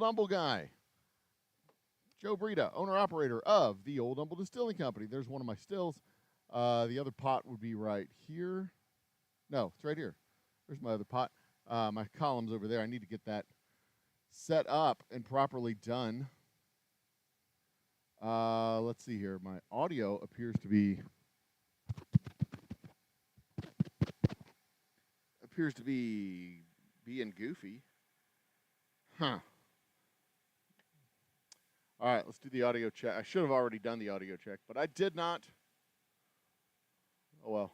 Humble Guy, Joe Brita, owner-operator of the Old Humble Distilling Company. There's one of my stills. The other pot would be right here. No, it's right here. There's my other pot. My column's over there. I need to get that set up and properly done. Let's see here. My audio appears to be being goofy. Huh. All right, let's do the audio check. I should have already done the audio check, but I did not. Oh, well.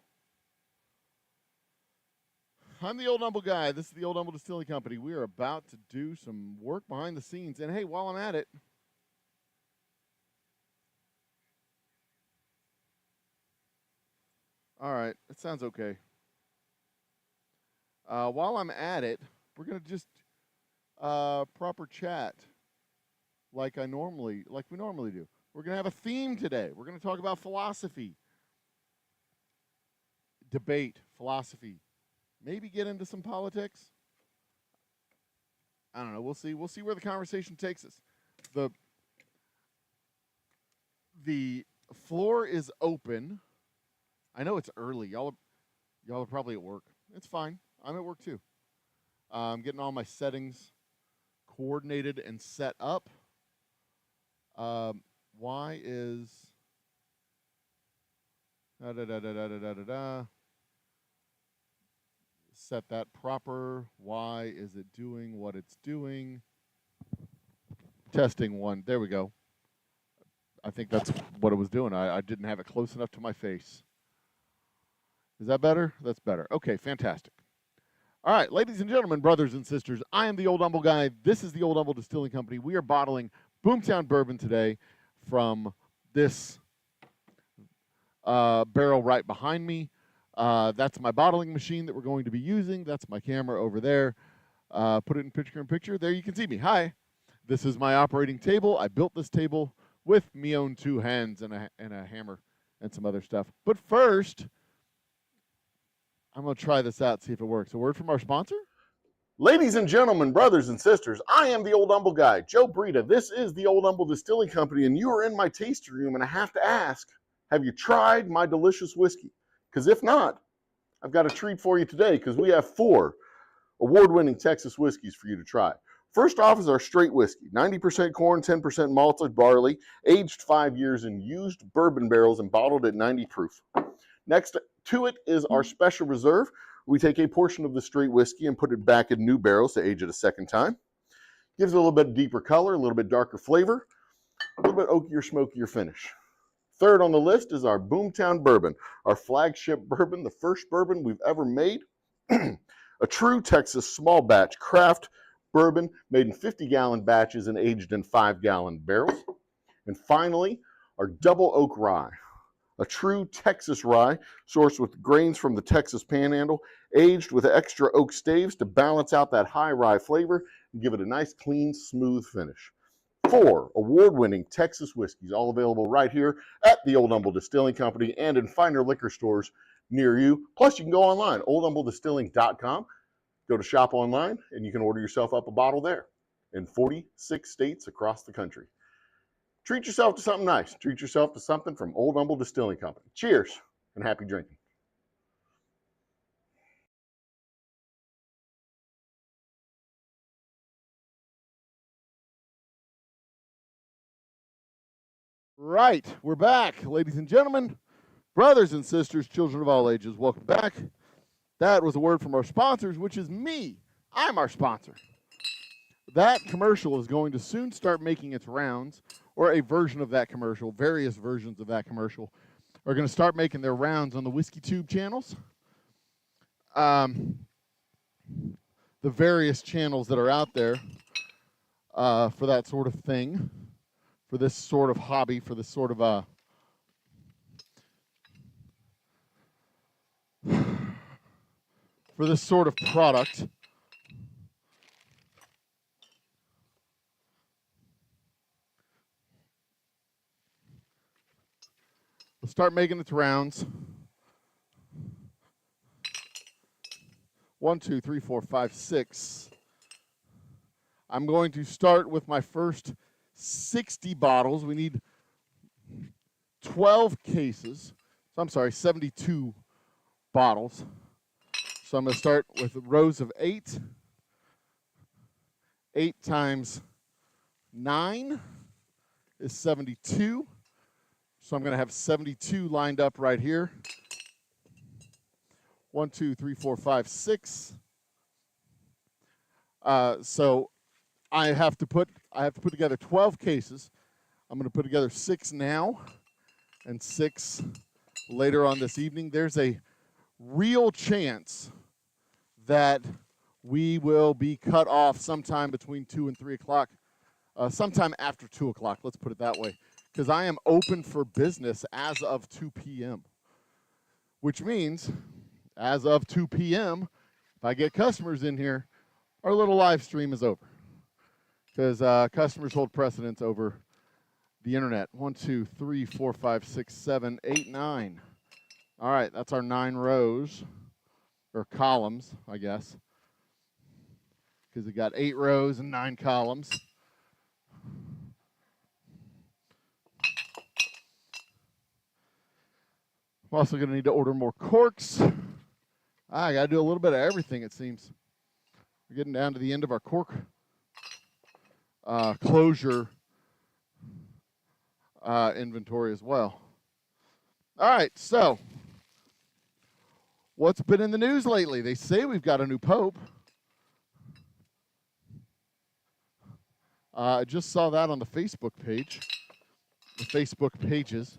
I'm the Old Humble Guy. This is the Old Humble Distilling Company. We are about to do some work behind the scenes. And, hey, while I'm at it, all right, it sounds okay. While I'm at it, we're going to just proper chat like we normally do. We're going to have a theme today. We're going to talk about philosophy, debate, philosophy. Maybe get into some politics. I don't know. We'll see. We'll see where the conversation takes us. The floor is open. I know it's early. Y'all are probably at work. It's fine. I'm at work too. I'm getting all my settings coordinated and set up. Why is set that proper? Why is it doing what it's doing? Testing one. There we go. I think that's what it was doing. I didn't have it close enough to my face. Is that better? That's better. Okay, fantastic. All right, ladies and gentlemen, brothers and sisters, I am the Old Humble Guy. This is the Old Humble Distilling Company. We are bottling BOOMTOWN Bourbon today from this barrel right behind me. That's my bottling machine that we're going to be using. That's my camera over there. Put it in picture. There you can see me. Hi. This is my operating table. I built this table with me own two hands and a hammer and some other stuff. But first, I'm going to try this out, see if it works. A word from our sponsor? Ladies and gentlemen, brothers and sisters, I am the Old Humble Guy, Joe Brita. This is the Old Humble Distilling Company, and you are in my tasting room, and I have to ask, have you tried my delicious whiskey? Because if not, I've got a treat for you today, because we have 4 award-winning Texas whiskeys for you to try. First off is our straight whiskey, 90% corn, 10% malted barley, aged 5 years in used bourbon barrels and bottled at 90 proof. Next to it is our special reserve. We take a portion of the straight whiskey and put it back in new barrels to age it a second time. Gives it a little bit deeper color, a little bit darker flavor, a little bit oakier, smokier finish. Third on the list is our BOOMTOWN Bourbon, our flagship bourbon, the first bourbon we've ever made. A true Texas small batch craft bourbon made in 50-gallon batches and aged in 5-gallon barrels. And finally, our double oak rye, a true Texas rye sourced with grains from the Texas Panhandle, aged with extra oak staves to balance out that high rye flavor and give it a nice, clean, smooth finish. 4 award-winning Texas whiskeys, all available right here at the Old Humble Distilling Company and in finer liquor stores near you. Plus, you can go online, oldhumbledistilling.com. Go to shop online, and you can order yourself up a bottle there in 46 states across the country. Treat yourself to something nice. Treat yourself to something from Old Humble Distilling Company. Cheers, and happy drinking. Right, we're back, ladies and gentlemen, brothers and sisters, children of all ages. Welcome back. That was a word from our sponsors, which is me. I'm our sponsor. That commercial is going to soon start making its rounds, or a version of that commercial, various versions of that commercial, are going to start making their rounds on the Whiskey Tube channels. The various channels that are out there for that sort of thing, for this sort of hobby, for this sort of for this sort of product. We'll start making its rounds. 1, 2, 3, 4, 5, 6. I'm going to start with my first 60 bottles. We need 12 cases. So I'm sorry, 72 bottles. So I'm going to start with rows of 8. 8 times 9 is 72. So I'm going to have 72 lined up right here. 1, 2, 3, 4, 5, 6. So I have to put together 12 cases. I'm going to put together 6 now and 6 later on this evening. There's a real chance that we will be cut off sometime between 2 and 3 o'clock, sometime after 2 o'clock, let's put it that way, because I am open for business as of 2 p.m., which means as of 2 p.m., if I get customers in here, our little live stream is over, because customers hold precedence over the internet. 1, 2, 3, 4, 5, 6, 7, 8, 9. All right, that's our 9 rows, or columns, I guess, because we got 8 rows and 9 columns. I'm also going to need to order more corks. I got to do a little bit of everything, it seems. We're getting down to the end of our cork closure inventory as well. All right, so what's been in the news lately? They say we've got a new pope. I just saw that on the Facebook page, the Facebook pages.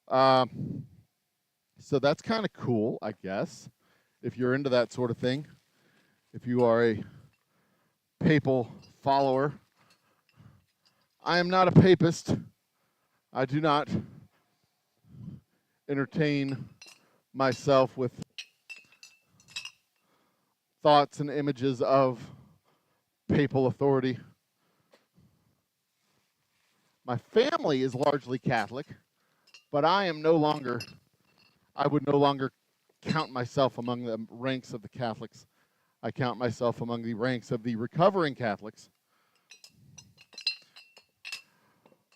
So that's kind of cool, I guess, if you're into that sort of thing. If you are a papal follower. I am not a papist. I do not entertain myself with thoughts and images of papal authority. My family is largely Catholic, but I would no longer count myself among the ranks of the Catholics. I count myself among the ranks of the recovering Catholics,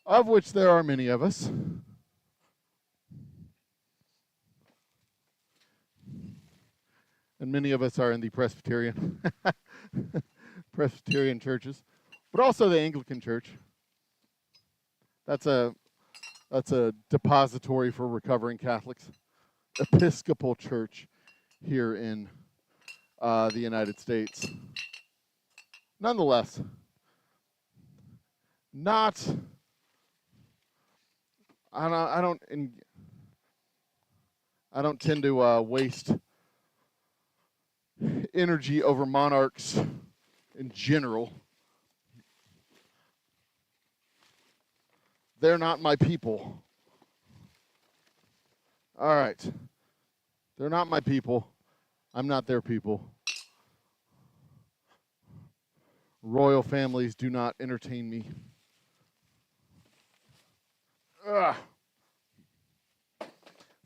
of which there are many of us. And many of us are in the Presbyterian churches, but also the Anglican Church. That's a depository for recovering Catholics. Episcopal Church here in the United States. Nonetheless, I don't tend to waste energy over monarchs in general. They're not my people. All right. They're not my people. I'm not their people. Royal families do not entertain me. Ugh. Let's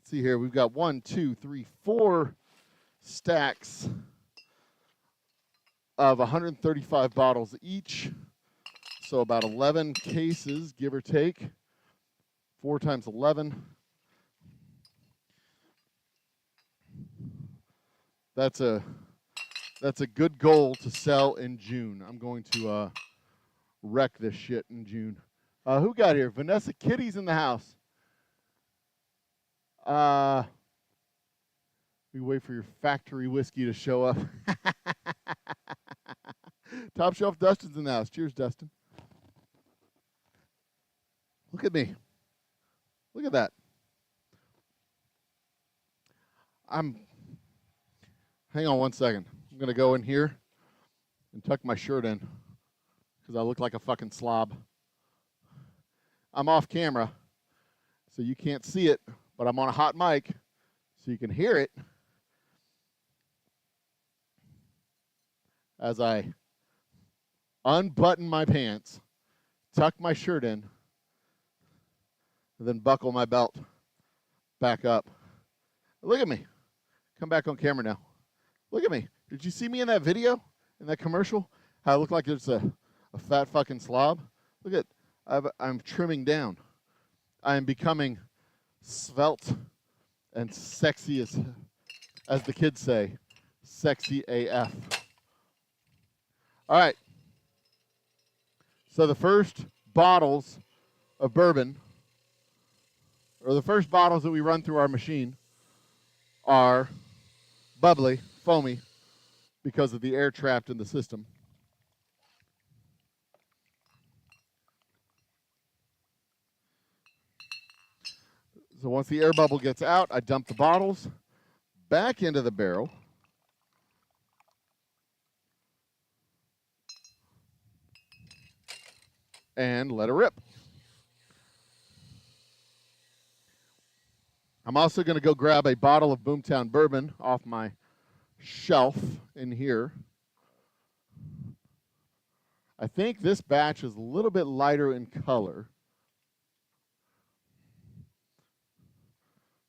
see here. We've got 1, 2, 3, 4 stacks of 135 bottles each. So about 11 cases, give or take. 4 times 11. That's a good goal to sell in June. I'm going to wreck this shit in June. Who got here? Vanessa Kitty's in the house. We wait for your factory whiskey to show up. Top Shelf Dustin's in the house. Cheers, Dustin. Look at me. Look at that. Hang on one second. I'm going to go in here and tuck my shirt in because I look like a fucking slob. I'm off camera, so you can't see it, but I'm on a hot mic, so you can hear it as I unbutton my pants, tuck my shirt in, and then buckle my belt back up. Look at me. Come back on camera now. Look at me. Did you see me in that video? in that commercial? How I look like it's a fat fucking slob? Look at, I'm trimming down. I am becoming svelte and sexy as the kids say, sexy AF. All right. So the first bottles of bourbon, or the first bottles that we run through our machine, are bubbly, foamy, because of the air trapped in the system. So once the air bubble gets out, I dump the bottles back into the barrel. And let it rip. I'm also going to go grab a bottle of BOOMTOWN Bourbon off my shelf in here. I think this batch is a little bit lighter in color,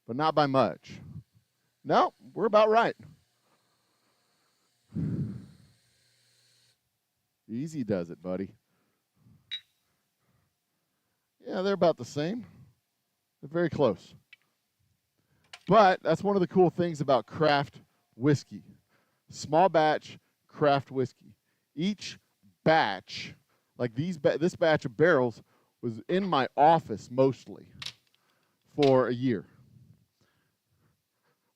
but not by much. No, we're about right. Easy does it, buddy. Yeah, they're about the same. They're very close. But that's one of the cool things about craft whiskey. Small batch craft whiskey. Each batch, like this batch of barrels, was in my office mostly for a year.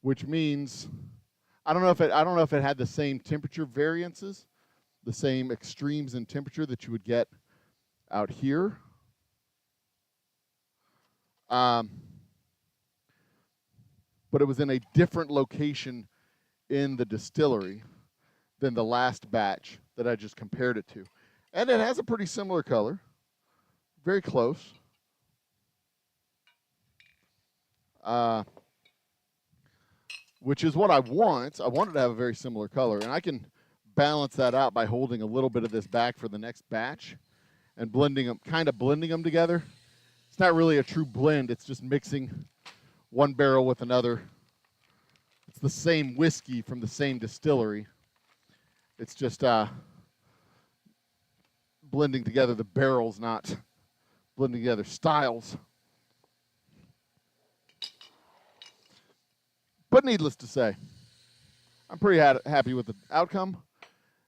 Which means I don't know if it had the same temperature variances, the same extremes in temperature that you would get out here. But it was in a different location in the distillery than the last batch that I just compared it to. And it has a pretty similar color, very close. Which is what I want. I want it to have a very similar color, and I can balance that out by holding a little bit of this back for the next batch and blending them together. It's not really a true blend. It's just mixing one barrel with another. It's the same whiskey from the same distillery. It's just blending together the barrels, not blending together styles. But needless to say, I'm pretty happy with the outcome.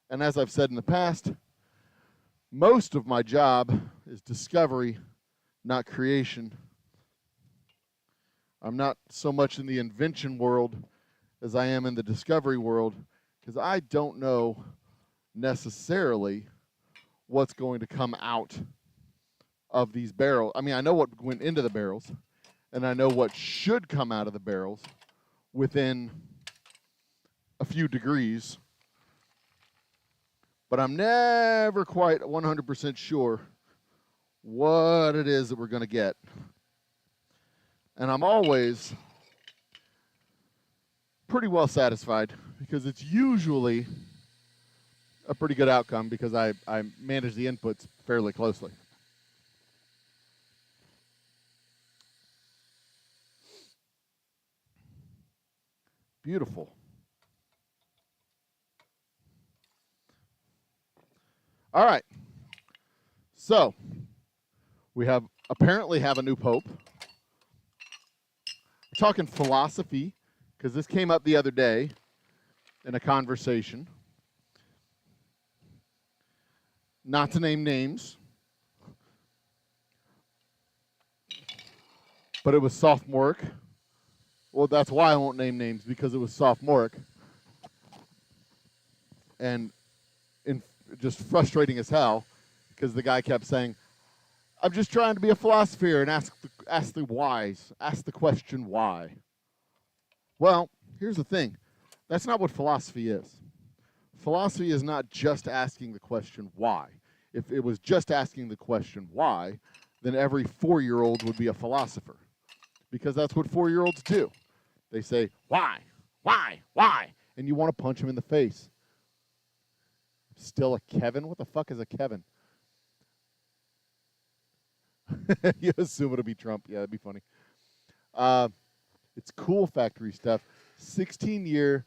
And as I've said in the past, most of my job is discovery, not creation. I'm not so much in the invention world as I am in the discovery world, because I don't know necessarily what's going to come out of these barrels. I mean, I know what went into the barrels, and I know what should come out of the barrels within a few degrees, but I'm never quite 100% sure what it is that we're going to get. And I'm always pretty well satisfied because it's usually a pretty good outcome because I manage the inputs fairly closely. Beautiful. All right. So, we apparently have a new pope. We're talking philosophy, because this came up the other day in a conversation. Not to name names, but it was sophomoric. Well, that's why I won't name names, because it was sophomoric. And just frustrating as hell, because the guy kept saying, I'm just trying to be a philosopher and ask the whys. Ask the question why. Well, here's the thing. That's not what philosophy is. Philosophy is not just asking the question why. If it was just asking the question why, then every 4-year-old would be a philosopher. Because that's what 4-year-olds do. They say, why? Why? Why? And you want to punch them in the face. Still a Kevin? What the fuck is a Kevin? You assume it'll be Trump. Yeah, that'd be funny. It's cool factory stuff. 16-year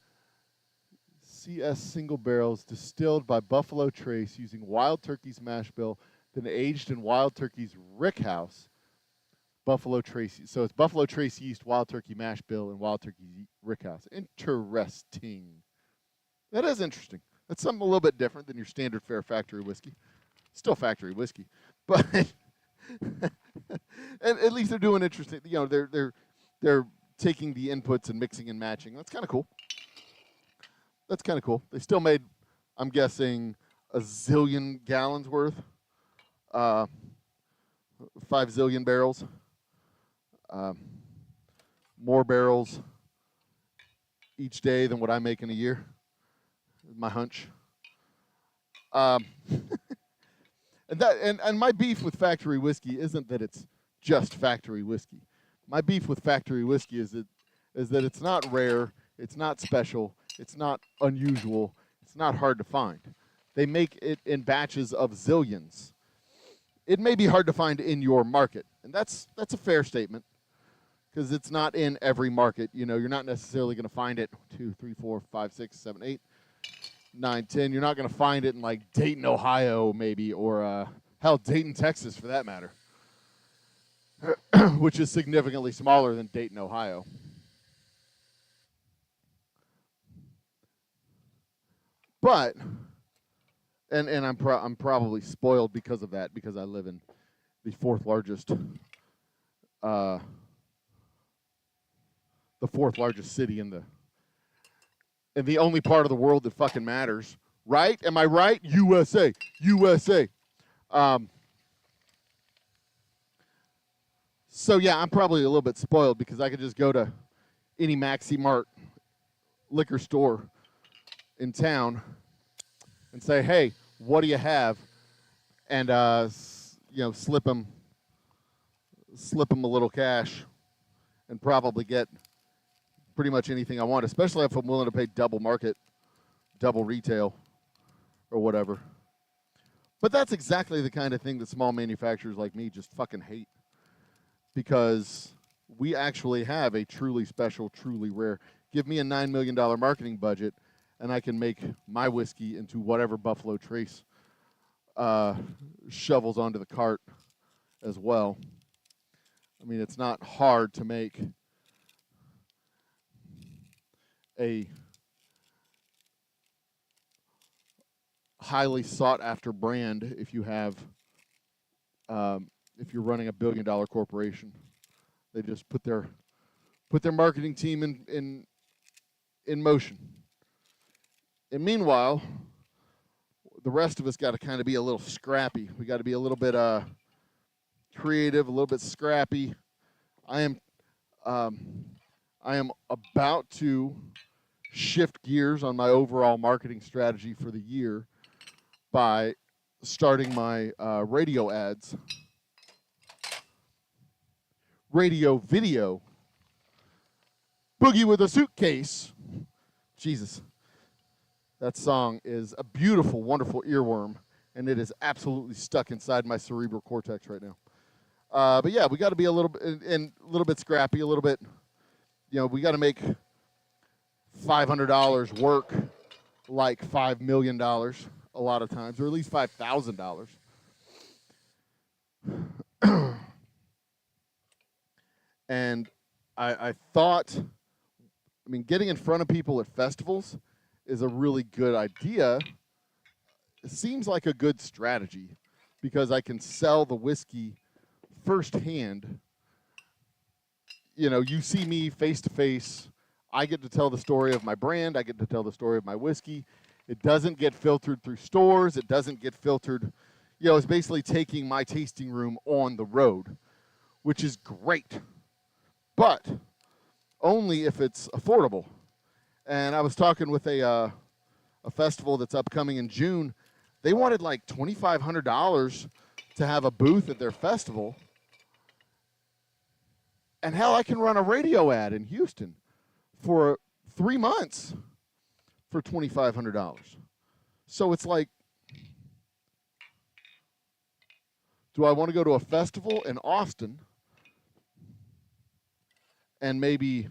CS single barrels distilled by Buffalo Trace using Wild Turkey's mash bill, then aged in Wild Turkey's rickhouse. Buffalo Trace. So it's Buffalo Trace yeast, Wild Turkey mash bill, and Wild Turkey rickhouse. Interesting. That is interesting. That's something a little bit different than your standard fare factory whiskey. Still factory whiskey, but and at least they're doing interesting. You know, they're taking the inputs and mixing and matching. That's kind of cool. That's kind of cool. They still made, I'm guessing, a zillion gallons worth, 5 zillion barrels, more barrels each day than what I make in a year. My hunch. And my beef with factory whiskey isn't that it's just factory whiskey. My beef with factory whiskey is that it's not rare, it's not special, it's not unusual, it's not hard to find. They make it in batches of zillions. It may be hard to find in your market, and that's a fair statement, because it's not in every market. You know, you're not necessarily going to find it 2, 3, 4, 5, 6, 7, 8, 9, 10. You're not going to find it in like Dayton, Ohio, maybe, or hell, Dayton, Texas, for that matter, which is significantly smaller than Dayton, Ohio. But, and I'm probably spoiled because of that, because I live in the fourth largest city in the only part of the world that fucking matters, right? Am I right? USA, USA. So yeah, I'm probably a little bit spoiled because I could just go to any Maxi Mart liquor store in town and say, "Hey, what do you have?" And you know, slip them a little cash, and probably get pretty much anything I want, especially if I'm willing to pay double market, double retail, or whatever. But that's exactly the kind of thing that small manufacturers like me just fucking hate, because we actually have a truly special, truly rare. Give me a $9 million marketing budget, and I can make my whiskey into whatever Buffalo Trace shovels onto the cart as well. I mean, it's not hard to make a highly sought after brand if you have if you're running a $1 billion corporation. They just put their marketing team in motion. And meanwhile, the rest of us got to kind of be a little scrappy. We got to be a little bit creative, a little bit scrappy. I am about to shift gears on my overall marketing strategy for the year by starting my radio ads, radio video, Boogie with a Suitcase. Jesus. That song is a beautiful, wonderful earworm, and it is absolutely stuck inside my cerebral cortex right now. But yeah, we got to be a little bit scrappy, a little bit. You know, we got to make $500 work like $5 million a lot of times, or at least $5,000. And I thought, I mean, getting in front of people at festivals is a really good idea. It seems like a good strategy because I can sell the whiskey firsthand. You know, you see me face to face. I get to tell the story of my brand. I get to tell the story of my whiskey. It doesn't get filtered through stores. It doesn't get filtered. You know, it's basically taking my tasting room on the road, which is great, but only if it's affordable. And I was talking with a festival that's upcoming in June. They wanted like $2,500 to have a booth at their festival. And hell, I can run a radio ad in Houston for 3 months for $2,500. So it's like, do I want to go to a festival in Austin and maybe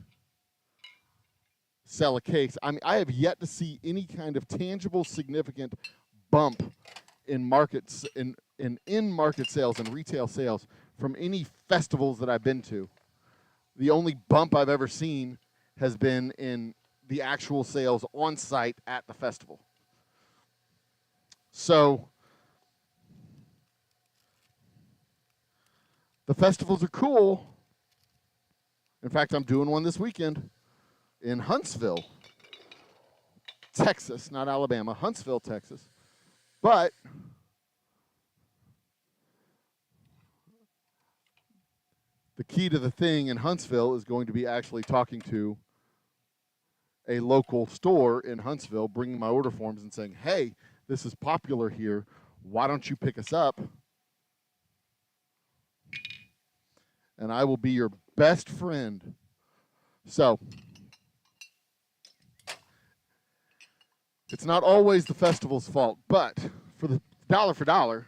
sell a case. I mean, I have yet to see any kind of tangible, significant bump in markets, in market sales and retail sales from any festivals that I've been to. The only bump I've ever seen has been in the actual sales on site at the festival. So the festivals are cool. In fact, I'm doing one this weekend in Huntsville, Texas, not Alabama, Huntsville, Texas. But the key to the thing in Huntsville is going to be actually talking to a local store in Huntsville, bringing my order forms and saying, hey, this is popular here. Why don't you pick us up? And I will be your best friend. So it's not always the festival's fault, but for dollar,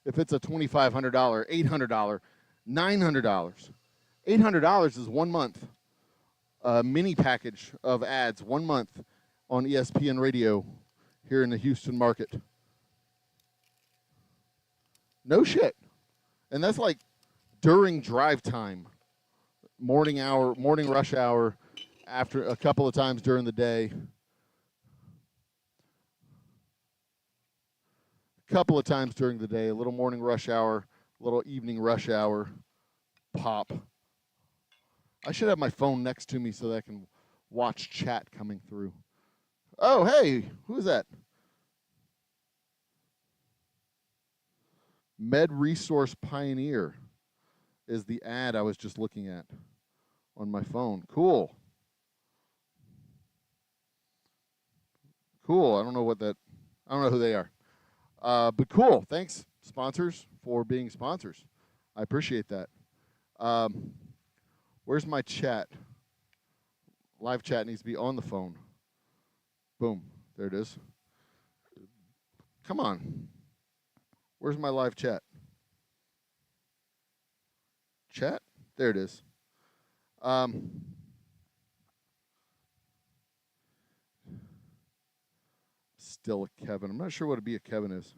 if it's a $2,500, $800, $900, $800 is 1 month. A mini package of ads 1 month on ESPN radio here in the Houston market. No shit. And that's like during drive time, morning rush hour, after a couple of times during the day. A couple of times during the day, a little morning rush hour, a little evening rush hour pop. I should have my phone next to me so that I can watch chat coming through. Oh, hey, who is that? Med Resource Pioneer is the ad I was just looking at on my phone. Cool. Cool. I don't know who they are. But cool. Thanks, sponsors, for being sponsors. I appreciate that. Where's my chat? Live chat needs to be on the phone. Boom. There it is. Come on. Where's my live chat? Chat? There it is. Still a Kevin. I'm not sure what a be a Kevin is.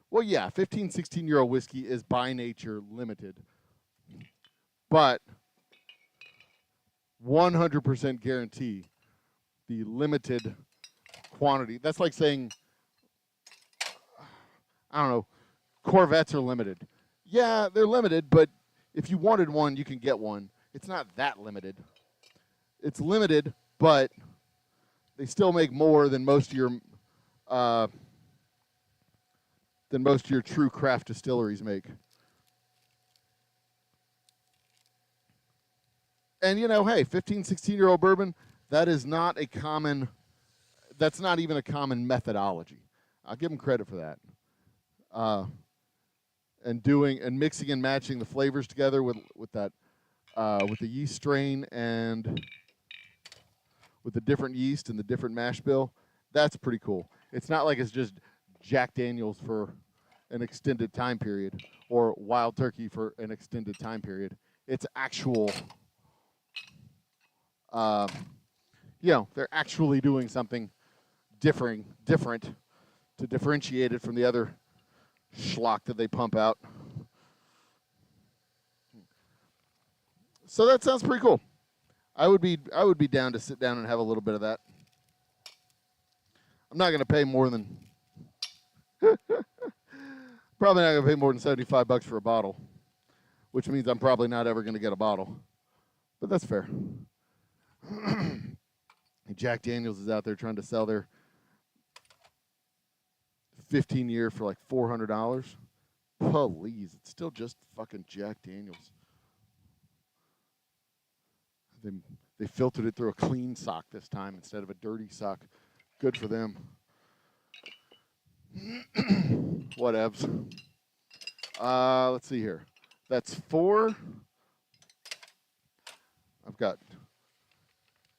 Well, yeah, 15, 16-year-old whiskey is by nature limited. But 100% guarantee the limited quantity. That's like saying, I don't know, Corvettes are limited. Yeah, they're limited, but if you wanted one, you can get one. It's not that limited. It's limited, but they still make more than most of your true craft distilleries make. And, you know, hey, 15, 16-year-old bourbon, that's not even a common methodology. I'll give them credit for that. And mixing and matching the flavors together with the yeast strain and with the different yeast and the different mash bill, that's pretty cool. It's not like it's just Jack Daniels for an extended time period or Wild Turkey for an extended time period. It's actual, they're actually doing something different to differentiate it from the other schlock that they pump out. So that sounds pretty cool. I would be down to sit down and have a little bit of that. I'm not going to pay more than probably not going to pay more than $75 for a bottle, which means I'm probably not ever going to get a bottle. But that's fair. Jack Daniels is out there trying to sell their 15-year for like $400. Please, it's still just fucking Jack Daniels. They filtered it through a clean sock this time instead of a dirty sock. Good for them. Whatevs. Let's see here. That's 4. I've got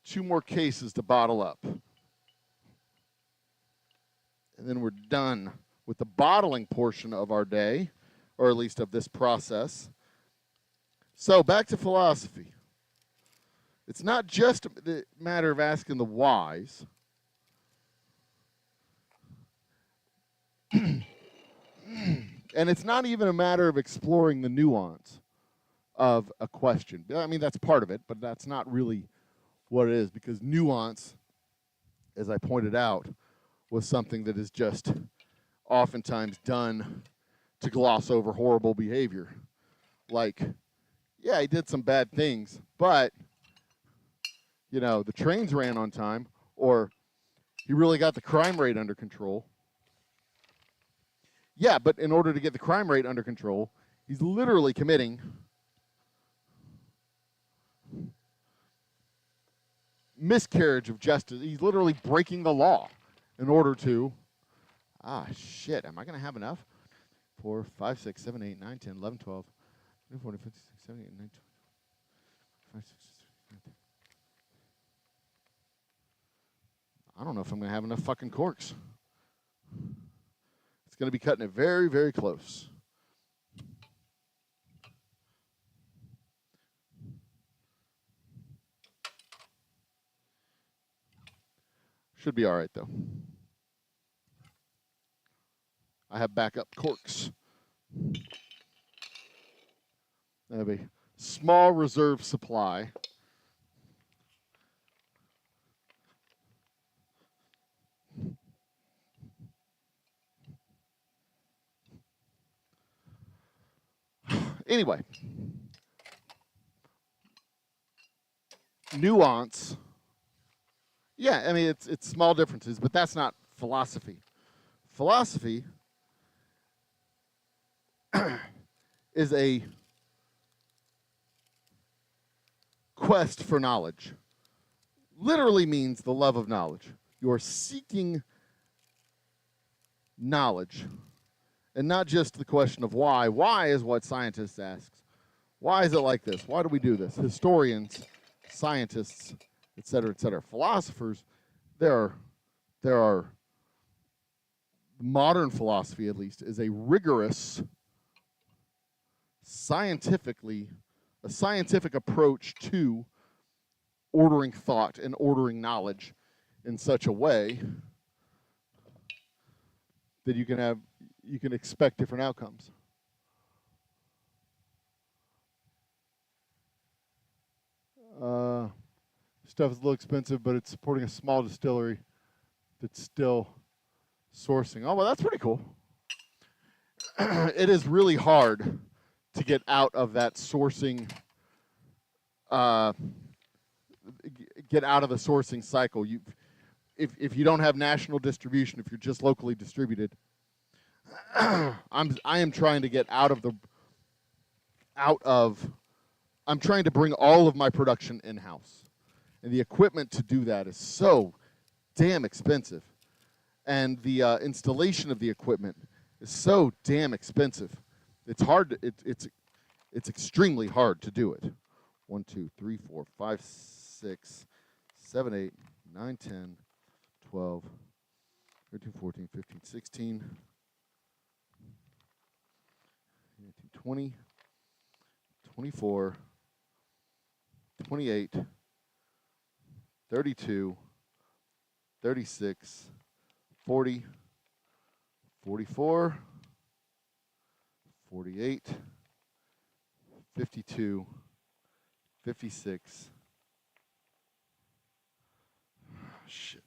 2 more cases to bottle up. And then we're done with the bottling portion of our day, or at least of this process. So back to philosophy. It's not just the matter of asking the whys. And it's not even a matter of exploring the nuance of a question. I mean, that's part of it, but that's not really what it is, because nuance, as I pointed out, was something that is just oftentimes done to gloss over horrible behavior. Like, yeah, he did some bad things, but, you know, the trains ran on time, or he really got the crime rate under control. Yeah, but in order to get the crime rate under control, he's literally committing miscarriage of justice. He's literally breaking the law in order to, shit, am I going to have enough? 4, 5, 6, 7, 8, 9, 10, 11, 12, 13, 14, 15, 16, 17, 18, 19, 20, 5, 6, 7, 8. I don't know if I'm going to have enough fucking corks. It's going to be cutting it very, very close. Should be all right, though. I have backup corks. I have a small reserve supply. Anyway, nuance. Yeah, I mean, it's small differences, but that's not philosophy. Philosophy is a quest for knowledge. Literally means the love of knowledge. You're seeking knowledge, and not just the question of why. Why is what scientists ask. Why is it like this? Why do we do this? Historians, scientists, et cetera, et cetera. Philosophers, there are modern philosophy, at least, is a rigorous, scientific approach to ordering thought and ordering knowledge in such a way that you can expect different outcomes. Stuff is a little expensive, but it's supporting a small distillery that's still sourcing. Oh, well, that's pretty cool. It is really hard to get out of that sourcing, get out of the sourcing cycle. If you don't have national distribution, if you're just locally distributed, I am trying to get I'm trying to bring all of my production in-house. And the equipment to do that is so damn expensive. And the installation of the equipment is so damn expensive. It's hard. It's extremely hard to do it. 1, 2, 3, 4, 5, 6, 7, 8, 9, 10, 12, 13, 14, 15, 16, 19, 20, 24, 28, 32, 36, 40, 44, 48, 52, 56. Shit.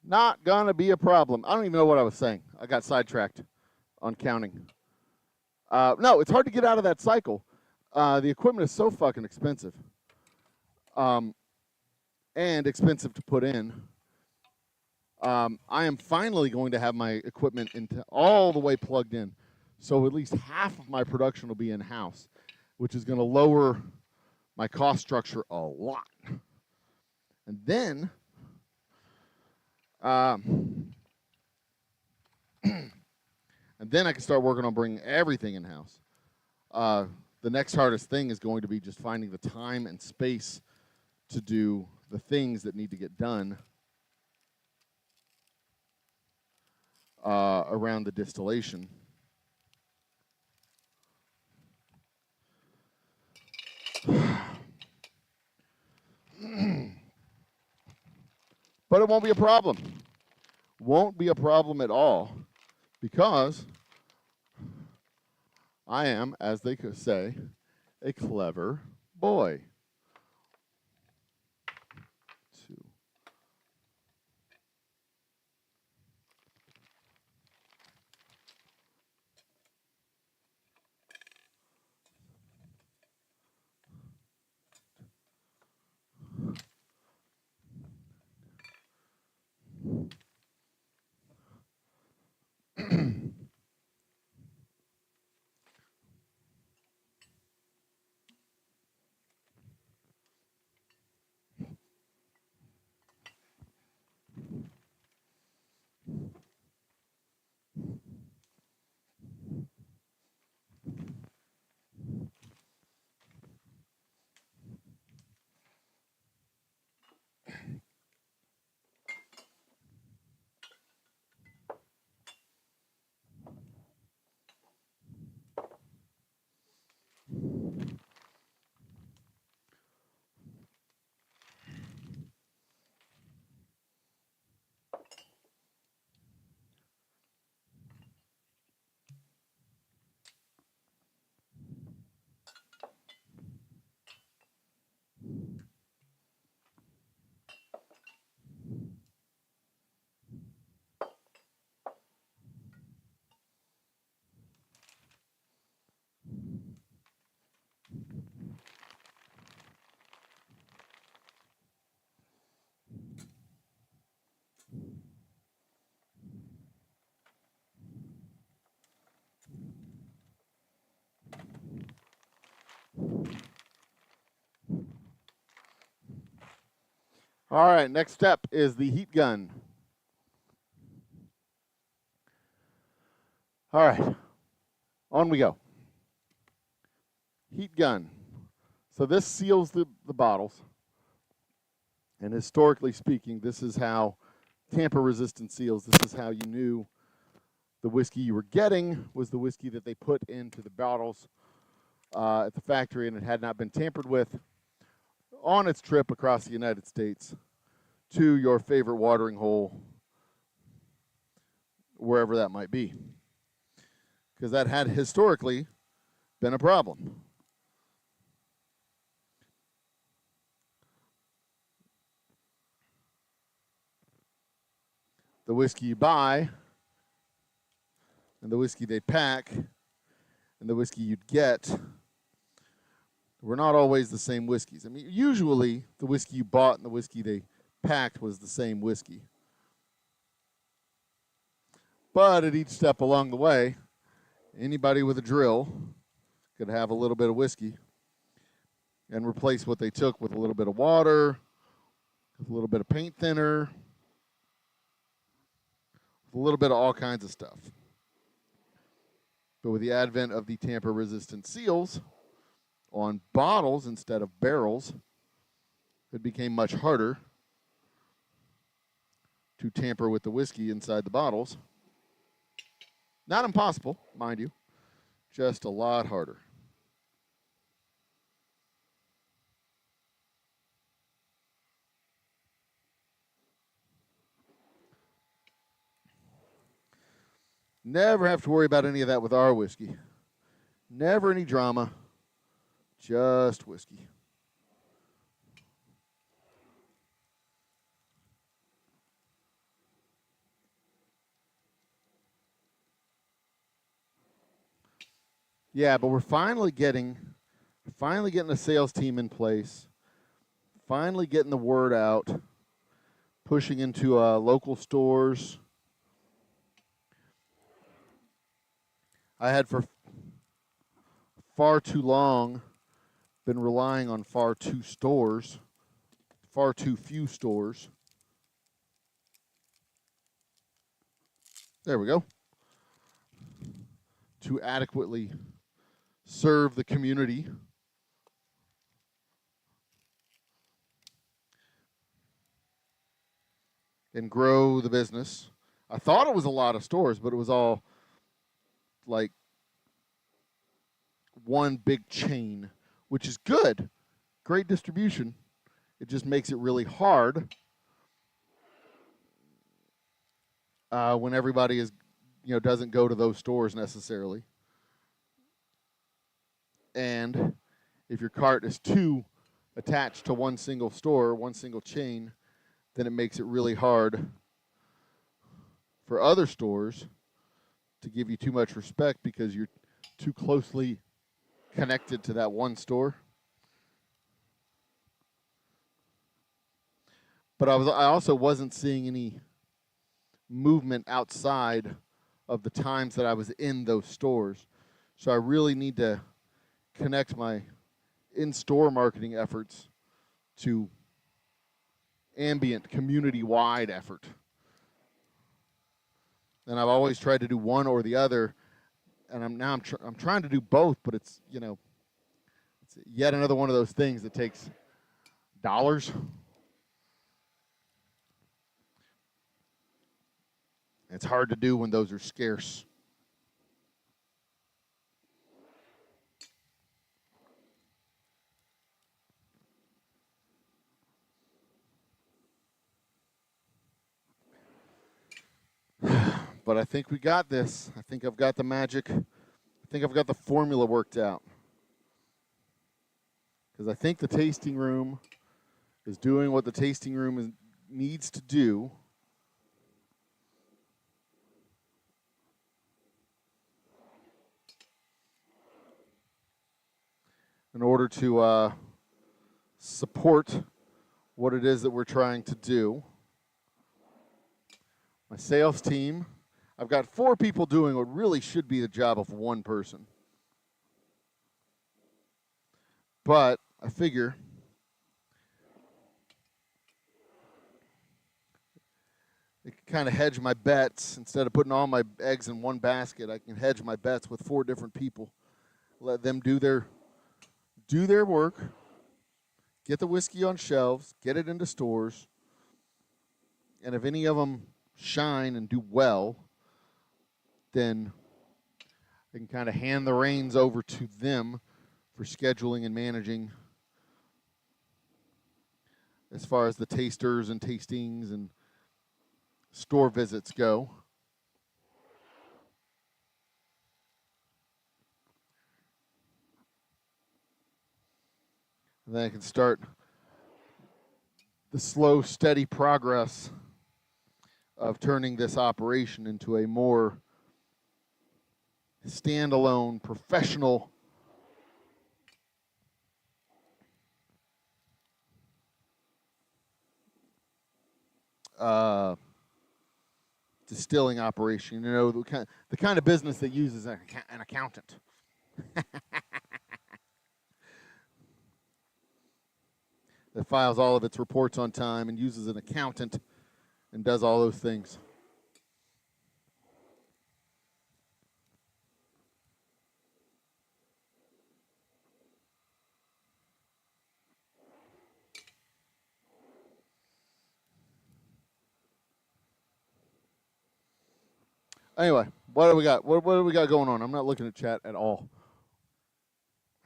Not gonna be a problem. I don't even know what I was saying. I got sidetracked on counting. No, it's hard to get out of that cycle. The equipment is so fucking expensive. And expensive to put in. I am finally going to have my equipment into all the way plugged in. So at least half of my production will be in-house, which is going to lower my cost structure a lot. And then, and then I can start working on bringing everything in-house. The next hardest thing is going to be just finding the time and space to do the things that need to get done around the distillation. But it won't be a problem. Won't be a problem at all, because I am, as they could say, a clever boy. All right, next step is the heat gun. All right, on we go. Heat gun. So this seals the bottles. And historically speaking, this is how tamper-resistant seals, this is how you knew the whiskey you were getting was the whiskey that they put into the bottles at the factory, and it had not been tampered with on its trip across the United States to your favorite watering hole, wherever that might be. Because that had historically been a problem. The whiskey you buy and the whiskey they pack and the whiskey you'd get were not always the same whiskeys. I mean, usually the whiskey you bought and the whiskey they packed was the same whiskey. But at each step along the way, anybody with a drill could have a little bit of whiskey and replace what they took with a little bit of water, with a little bit of paint thinner, with a little bit of all kinds of stuff. But with the advent of the tamper-resistant seals on bottles instead of barrels, it became much harder to tamper with the whiskey inside the bottles. Not impossible, mind you, just a lot harder. Never have to worry about any of that with our whiskey. Never any drama, just whiskey. Yeah, but we're finally getting a sales team in place, finally getting the word out, pushing into local stores. I had for far too long been relying on far too few stores. There we go. To adequately serve the community. And grow the business. I thought it was a lot of stores, but it was all like one big chain, which is good. Great distribution. It just makes it really hard when everybody doesn't go to those stores necessarily. And if your cart is too attached to one single store, one single chain, then it makes it really hard for other stores to give you too much respect because you're too closely connected to that one store. But I also wasn't seeing any movement outside of the times that I was in those stores. So I really need to connect my in-store marketing efforts to ambient, community-wide effort. And I've always tried to do one or the other, and I'm trying to do both, but it's yet another one of those things that takes dollars. It's hard to do when those are scarce. But I think we got this. I think I've got the magic. I think I've got the formula worked out. Because I think the tasting room is doing what the tasting room needs to do. In order to support what it is that we're trying to do. My sales team, I've got 4 people doing what really should be the job of one person. But I figure I can kind of hedge my bets. Instead of putting all my eggs in one basket, I can hedge my bets with 4 different people. Let them do their work, get the whiskey on shelves, get it into stores, and if any of them shine and do well, then I can kind of hand the reins over to them for scheduling and managing as far as the tasters and tastings and store visits go. And then I can start the slow, steady progress of turning this operation into a more standalone, professional distilling operation. The kind of business that uses an accountant. That files all of its reports on time and uses an accountant and does all those things. Anyway, what do we got? What do we got going on? I'm not looking at chat at all.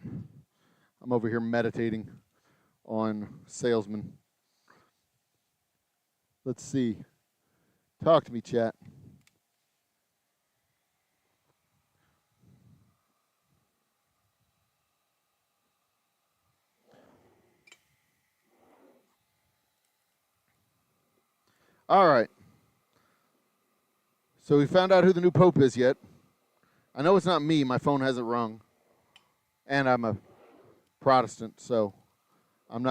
I'm over here meditating on salesman. Let's see. Talk to me, chat. All right. So we found out who the new pope is yet. I know it's not me. My phone hasn't rung. And I'm a Protestant, so I'm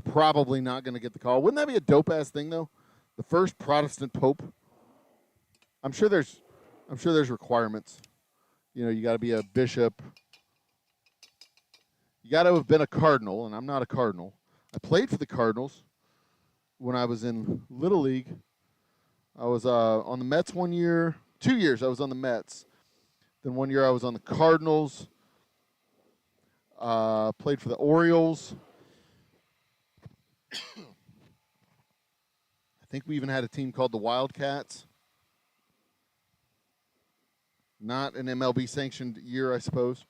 probably not going to get the call. Wouldn't that be a dope-ass thing, though? The first Protestant pope? I'm sure there's requirements. You got to be a bishop. You got to have been a cardinal, and I'm not a cardinal. I played for the Cardinals when I was in Little League. I was on the Mets 1 year. 2 years I was on the Mets. Then 1 year I was on the Cardinals. Played for the Orioles. I think we even had a team called the Wildcats. Not an MLB sanctioned year, I suppose.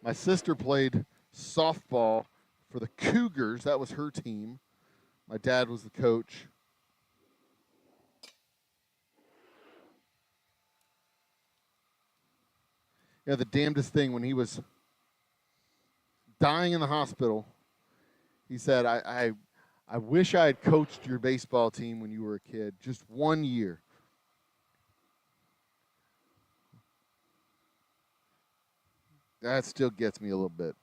My sister played softball for the Cougars. That was her team. My dad was the coach. The damnedest thing, when he was dying in the hospital, he said, I wish I had coached your baseball team when you were a kid, just 1 year. That still gets me a little bit.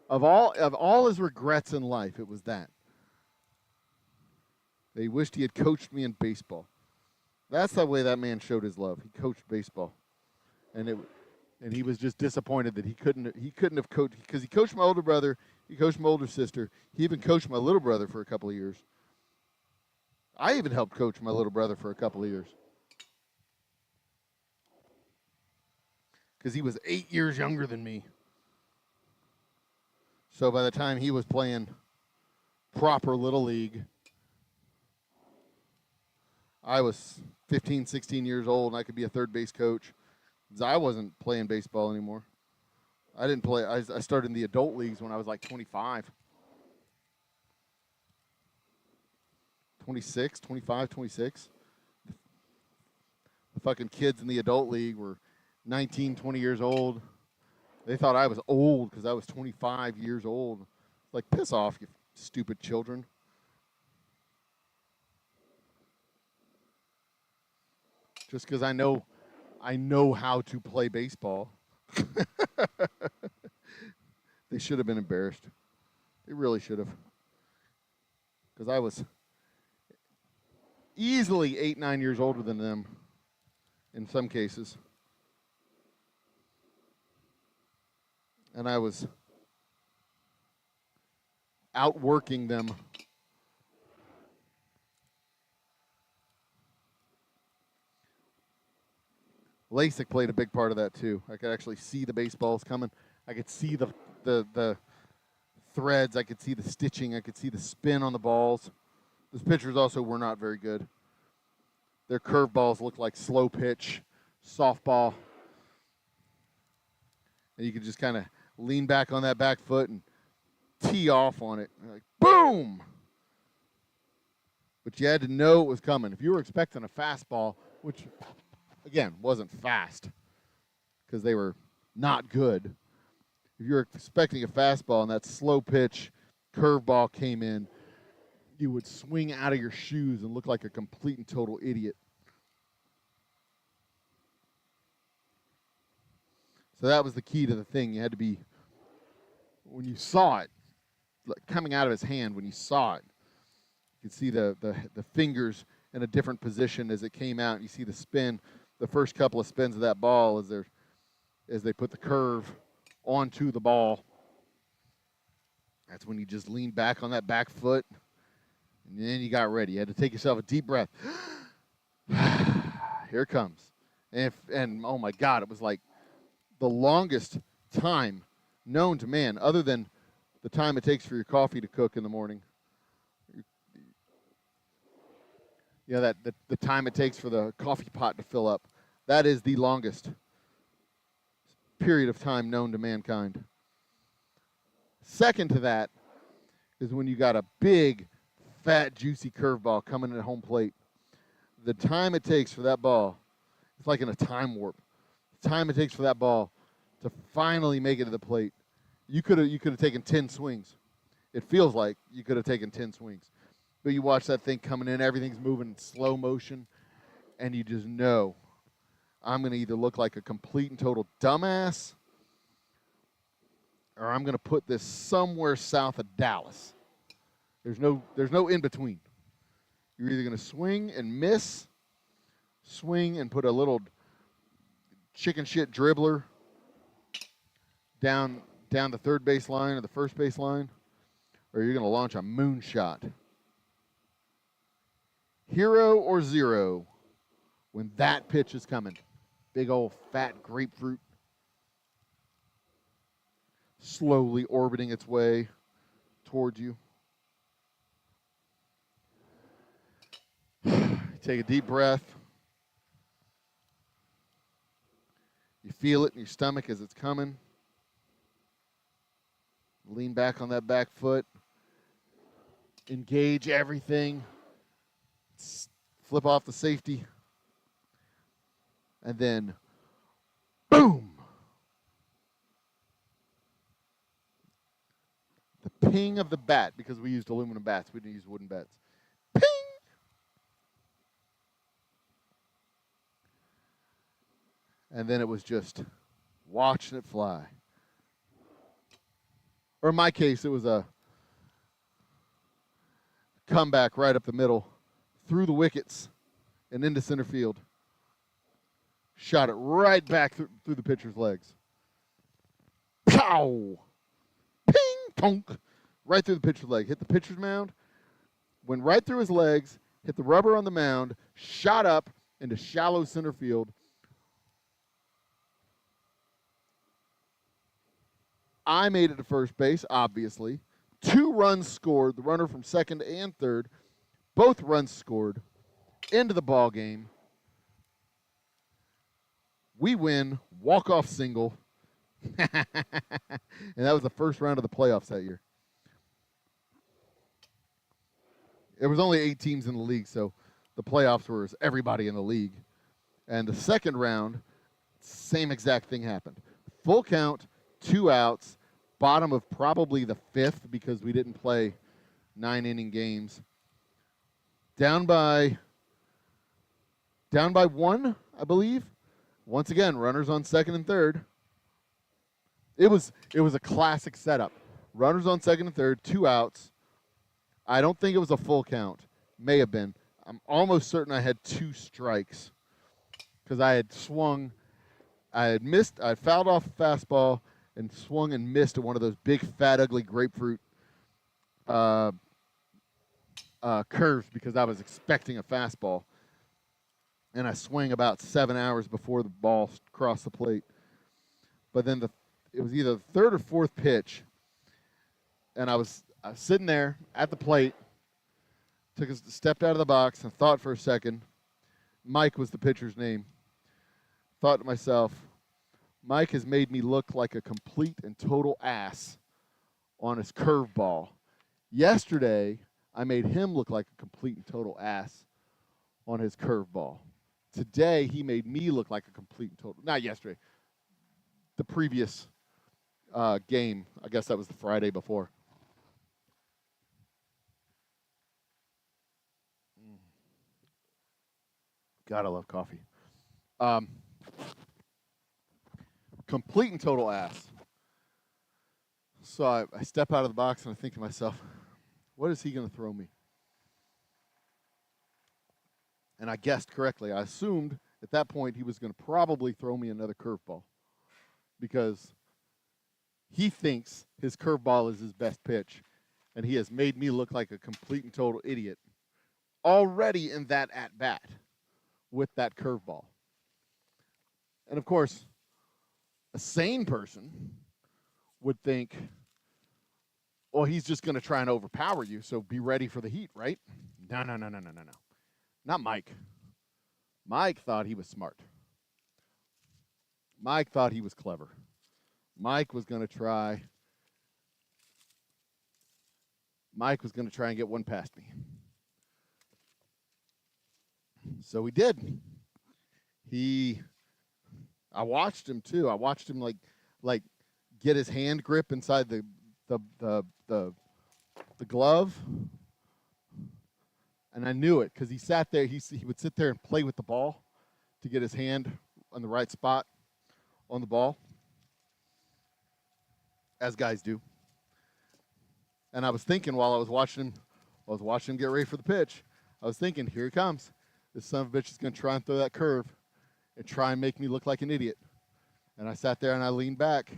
Of all his regrets in life, it was that. He wished he had coached me in baseball. That's the way that man showed his love. He coached baseball. And he was just disappointed that he couldn't have coached, because he coached my older brother, he coached my older sister, he even coached my little brother for a couple of years. I even helped coach my little brother for a couple of years. Because he was 8 years younger than me. So by the time he was playing proper Little League, I was 15, 16 years old, and I could be a third base coach. I wasn't playing baseball anymore. I didn't play. I started in the adult leagues when I was like 25. 26, 25, 26. The fucking kids in the adult league were 19, 20 years old. They thought I was old because I was 25 years old. Like, piss off, you stupid children. Just because I know how to play baseball. They should have been embarrassed. They really should have. Because I was easily 8, 9 years older than them in some cases. And I was outworking them. LASIK played a big part of that too. I could actually see the baseballs coming. I could see the threads. I could see the stitching. I could see the spin on the balls. Those pitchers also were not very good. Their curveballs looked like slow pitch softball. And you could just kind of lean back on that back foot and tee off on it. Like, boom! But you had to know it was coming. If you were expecting a fastball, which, again, wasn't fast because they were not good. If you were expecting a fastball and that slow pitch curveball came in, you would swing out of your shoes and look like a complete and total idiot. So that was the key to the thing. You had to be, when you saw it, like coming out of his hand, when you saw it, you could see the fingers in a different position as it came out. You see the spin, the first couple of spins of that ball as they put the curve onto the ball. That's when you just lean back on that back foot, and then you got ready. You had to take yourself a deep breath. Here it comes. And oh my God, it was like the longest time known to man, other than the time it takes for your coffee to cook in the morning. The time it takes for the coffee pot to fill up. That is the longest period of time known to mankind. Second to that is when you got a big, fat, juicy curveball coming at home plate. The time it takes for that ball, it's like in a time warp. The time it takes for that ball to finally make it to the plate. You could have taken 10 swings. It feels like you could have taken 10 swings. But you watch that thing coming in, everything's moving in slow motion, and you just know I'm going to either look like a complete and total dumbass, or I'm going to put this somewhere south of Dallas. There's no in between. You're either going to swing and miss, swing and put a little chicken shit dribbler down the third base line or the first base line, or you're going to launch a moonshot. Hero or zero when that pitch is coming. Big old fat grapefruit slowly orbiting its way towards you. Take a deep breath. You feel it in your stomach as it's coming. Lean back on that back foot. Engage everything. Flip off the safety. And then, boom! The ping of the bat, because we used aluminum bats. We didn't use wooden bats. Ping! And then it was just watching it fly. Or in my case, it was a comeback right up the middle, through the wickets, and into center field. Shot it right back through the pitcher's legs. Pow! Ping! Tonk! Right through the pitcher's leg. Hit the pitcher's mound, went right through his legs, hit the rubber on the mound, shot up into shallow center field. I made it to first base, obviously. 2 runs scored, the runner from second and third. Both runs scored. Into the ball game. We win, walk-off single. And that was the first round of the playoffs that year. There was only 8 teams in the league, so the playoffs were everybody in the league. And the second round, same exact thing happened. Full count, 2 outs, bottom of probably the 5th because we didn't play 9-inning games. Down by 1, I believe. Once again, runners on second and third. It was a classic setup. Runners on second and third, 2 outs. I don't think it was a full count. May have been. I'm almost certain I had 2 strikes because I had swung. I had missed. I had fouled off a fastball and swung and missed at one of those big, fat, ugly grapefruit curves because I was expecting a fastball. And I swung about 7 hours before the ball crossed the plate. But then it was either the 3rd or 4th pitch, and I was sitting there at the plate, stepped out of the box, and thought for a second. Mike was the pitcher's name. Thought to myself, Mike has made me look like a complete and total ass on his curveball. Yesterday, I made him look like a complete and total ass on his curveball. Today, he made me look like a complete and total. Not yesterday. The previous game. I guess that was the Friday before. God, I love coffee. Complete and total ass. So I step out of the box and I think to myself, what is he going to throw me? And I guessed correctly. I assumed at that point he was going to probably throw me another curveball because he thinks his curveball is his best pitch, and he has made me look like a complete and total idiot already in that at-bat with that curveball. And, of course, a sane person would think, well, he's just going to try and overpower you, so be ready for the heat, right? No. Not Mike. Mike thought he was smart. Mike thought he was clever. Mike was going to try and get one past me. So he did. I watched him too. I watched him like get his hand grip inside the glove. And I knew it because he sat there. He would sit there and play with the ball to get his hand on the right spot on the ball, as guys do. And I was thinking while I was watching him get ready for the pitch, I was thinking, here he comes. This son of a bitch is going to try and throw that curve and try and make me look like an idiot. And I sat there and I leaned back,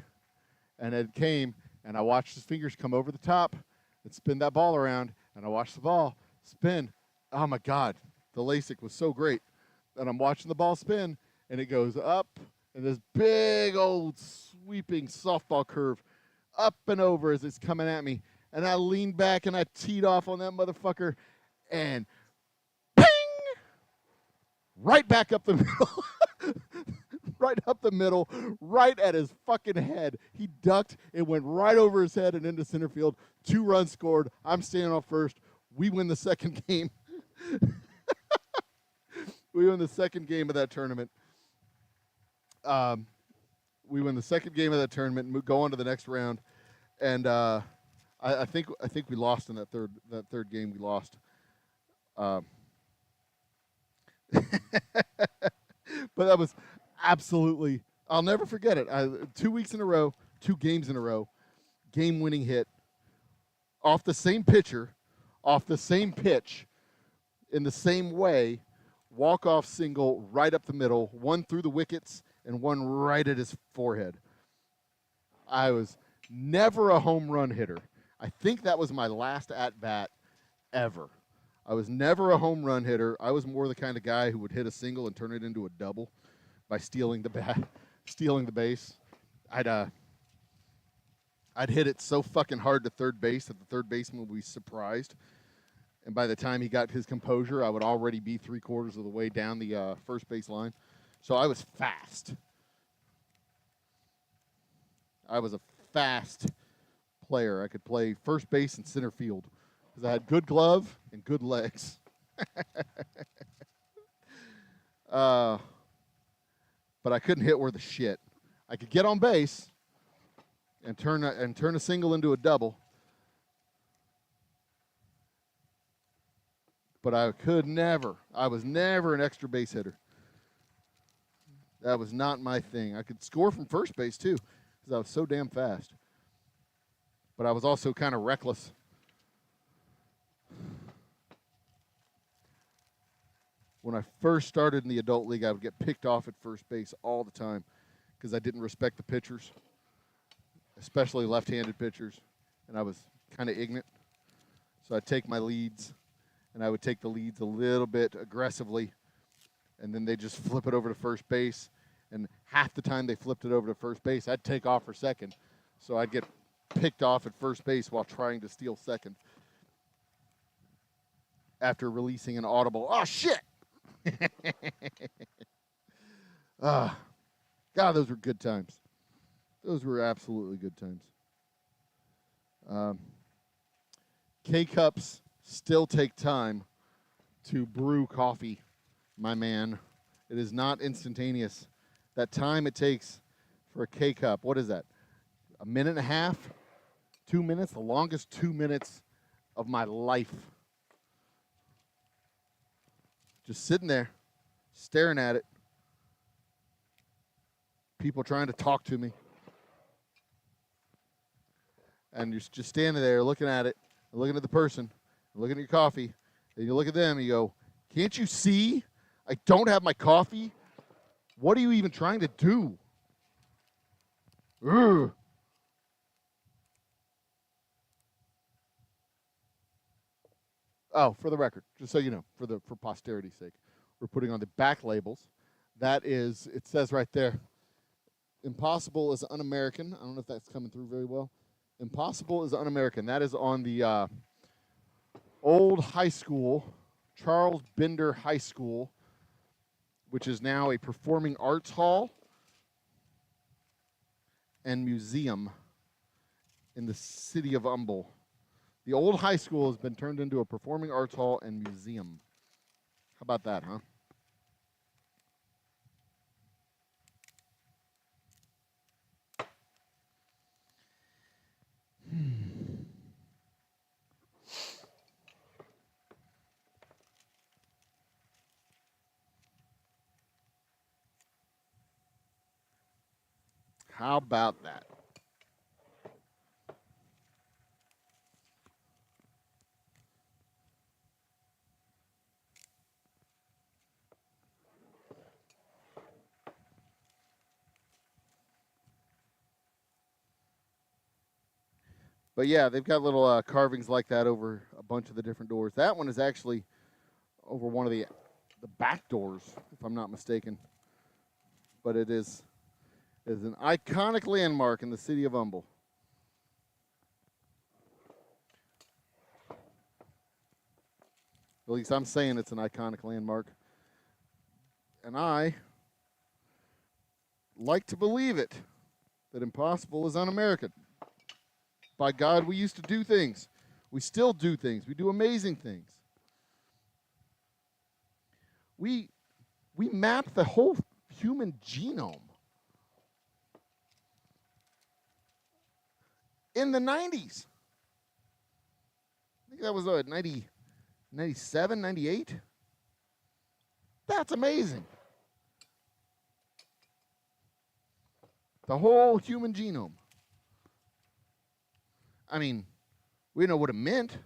and it came, and I watched his fingers come over the top and spin that ball around, and I watched the ball spin. Oh, my God. The LASIK was so great. And I'm watching the ball spin, and it goes up, and this big old sweeping softball curve up and over as it's coming at me. And I leaned back, and I teed off on that motherfucker, and ping! Right back up the middle. Right up the middle, right at his fucking head. He ducked. It went right over his head and into center field. 2 runs scored. I'm standing off first. We win the second game. We win the second game of that tournament. We win the second game of that tournament and go on to the next round. And I think we lost in that third game. We lost. But that was absolutely, I'll never forget it. 2 weeks in a row, 2 games in a row, game-winning hit off the same pitcher, off the same pitch, in the same way, walk-off single right up the middle, one through the wickets and one right at his forehead. I was never a home run hitter. I think that was my last at-bat ever. I was never a home run hitter. I was more the kind of guy who would hit a single and turn it into a double by stealing the base. I'd hit it so fucking hard to third base that the third baseman would be surprised. And by the time he got his composure, I would already be 3/4 of the way down the first base line. So I was fast. I was a fast player. I could play first base and center field because I had good glove and good legs. But I couldn't hit worth a shit. I could get on base and turn a single into a double, but I was never an extra base hitter. That was not my thing. I could score from first base too because I was so damn fast, but I was also kind of reckless. When I first started in the adult league, I would get picked off at first base all the time because I didn't respect the pitchers, especially left-handed pitchers, and I was kind of ignorant. So I'd take my leads, and I would take the leads a little bit aggressively, and then they'd just flip it over to first base, and half the time they flipped it over to first base, I'd take off for second. So I'd get picked off at first base while trying to steal second after releasing an audible, "Oh, shit!" God, those were good times. Those were absolutely good times. K-Cups still take time to brew coffee, my man. It is not instantaneous. That time it takes for a K-Cup, what is that? A minute and a half? 2 minutes? The longest 2 minutes of my life. Just sitting there, staring at it. People trying to talk to me. And you're just standing there looking at it, looking at the person, looking at your coffee, and you look at them and you go, "Can't you see? I don't have my coffee. What are you even trying to do?" Ugh. Oh, for the record, just so you know, for posterity's sake, we're putting on the back labels. That is, it says right there, Impossible is un-American. I don't know if that's coming through very well. Impossible is un-American. That is on the old high school, Charles Bender High School, which is now a performing arts hall and museum in the city of Humble. The old high school has been turned into a performing arts hall and museum. How about that, huh? How about that? But yeah, they've got little carvings like that over a bunch of the different doors. That one is actually over one of the back doors, if I'm not mistaken. But it is an iconic landmark in the city of Humble. At least I'm saying it's an iconic landmark. And I like to believe it, that impossible is un-American. By God, we used to do things. We still do things. We do amazing things. We map the whole human genome. In the 90s. I think that was 97, 98. That's amazing. The whole human genome. I mean, we know what it meant.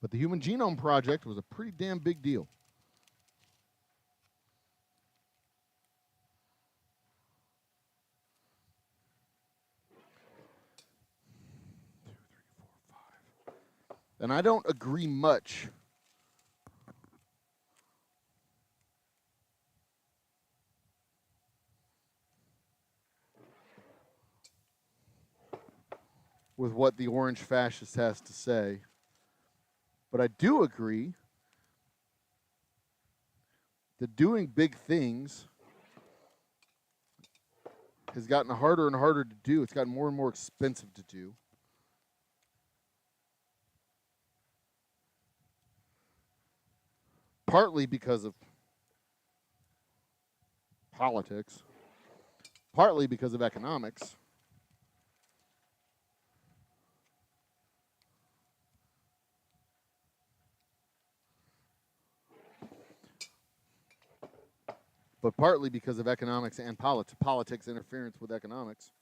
But the Human Genome Project was a pretty damn big deal. And I don't agree much with what the orange fascist has to say. But I do agree that doing big things has gotten harder and harder to do. It's gotten more and more expensive to do. Partly because of politics, partly because of economics. But partly because of economics and politics interference with economics.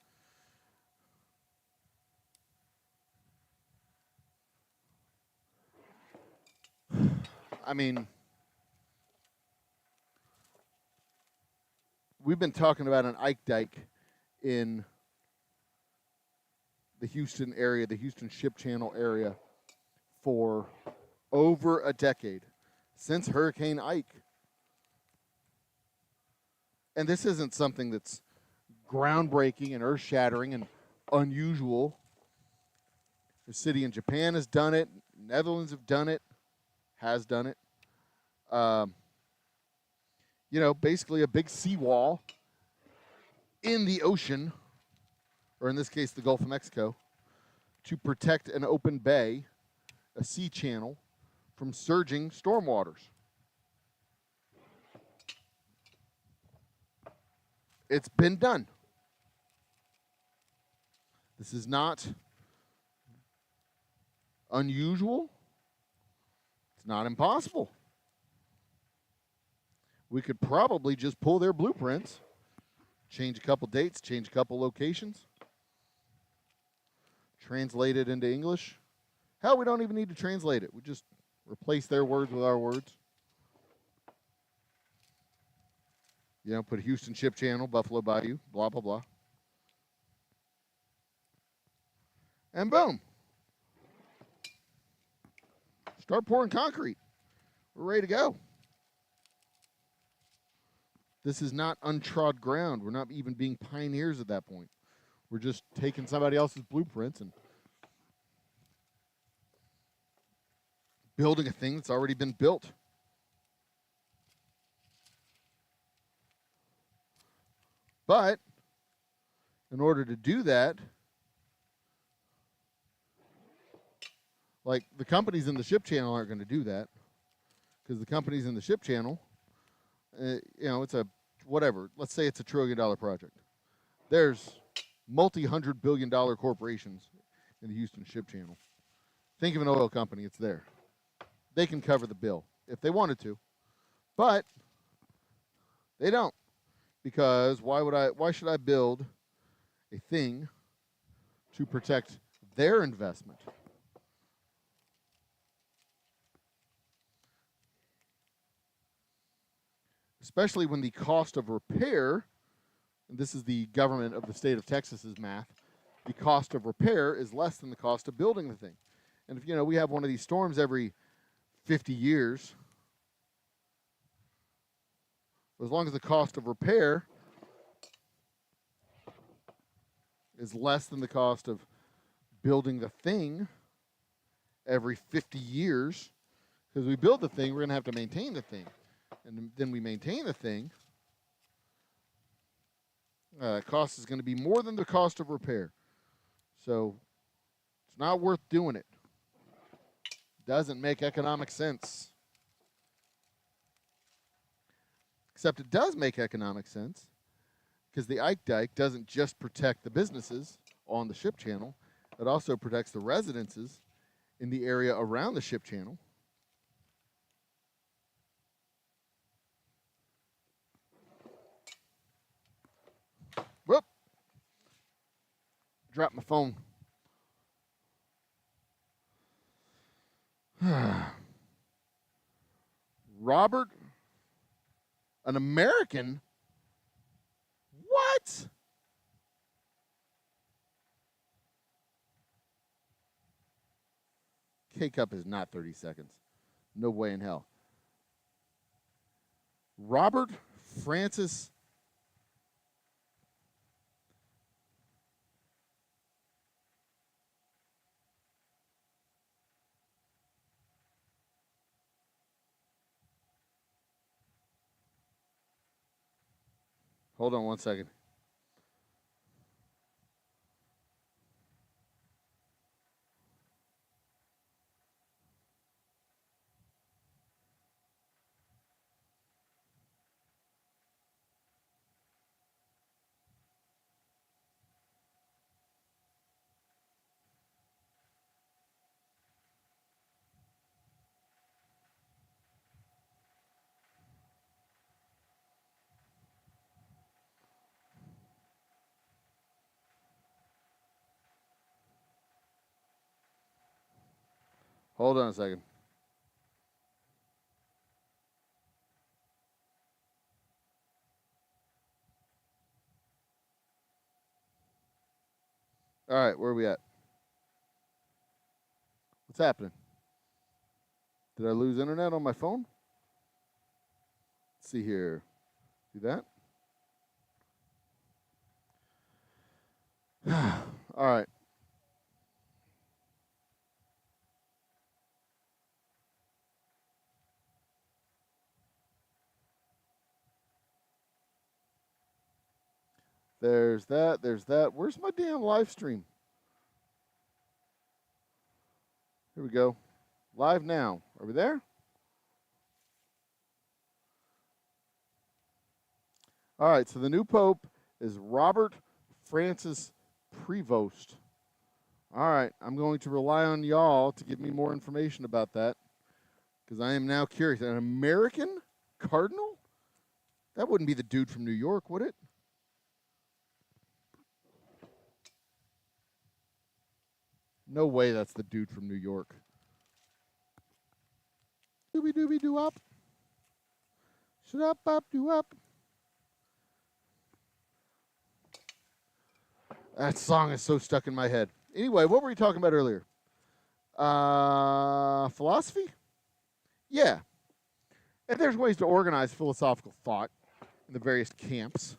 I mean, we've been talking about an Ike Dike in the Houston area, the Houston Ship Channel area, for over a decade, since Hurricane Ike. And this isn't something that's groundbreaking and earth-shattering and unusual. The city in Japan has done it. Netherlands have done it. Has done it. Basically a big seawall in the ocean, or in this case, the Gulf of Mexico, to protect an open bay, a sea channel, from surging storm waters. It's been done. This is not unusual. It's not impossible. We could probably just pull their blueprints, change a couple dates, change a couple locations, translate it into English. Hell, we don't even need to translate it. We just replace their words with our words. Put Houston Ship Channel, Buffalo Bayou, blah, blah, blah. And boom. Start pouring concrete. We're ready to go. This is not untrod ground. We're not even being pioneers at that point. We're just taking somebody else's blueprints and building a thing that's already been built. But in order to do that, like the companies in the ship channel aren't going to do that, because the companies in the ship channel, it's a whatever. Let's say it's $1 trillion project. There's multi-$100 billion corporations in the Houston Ship Channel. Think of an oil company. It's there. They can cover the bill if they wanted to, but they don't, Because why should I build a thing to protect their investment? Especially when the cost of repair, and this is the government of the state of Texas's math, the cost of repair is less than the cost of building the thing. And if we have one of these storms every 50 years, as long as the cost of repair is less than the cost of building the thing every 50 years, because we build the thing, we're going to have to maintain the thing. And then we maintain the thing, cost is going to be more than the cost of repair. So it's not worth doing it. Doesn't make economic sense. Except it does make economic sense because the Ike Dike doesn't just protect the businesses on the ship channel, it also protects the residences in the area around the ship channel. Whoop! Dropped my phone. Robert, an American? What? K-Cup is not 30 seconds. No way in hell. Robert Francis. Hold on one second. Hold on a second. All right, where are we at? What's happening? Did I lose internet on my phone? Let's see here. Do that. All right. There's that. There's that. Where's my damn live stream? Here we go. Live now. Are we there? All right. So the new pope is Robert Francis Prevost. All right. I'm going to rely on y'all to give me more information about that because I am now curious. An American cardinal? That wouldn't be the dude from New York, would it? No way that's the dude from New York. Dooby dooby doo up. Shut up, up, do up. That song is so stuck in my head. Anyway, what were we talking about earlier? Philosophy? Yeah. And there's ways to organize philosophical thought in the various camps.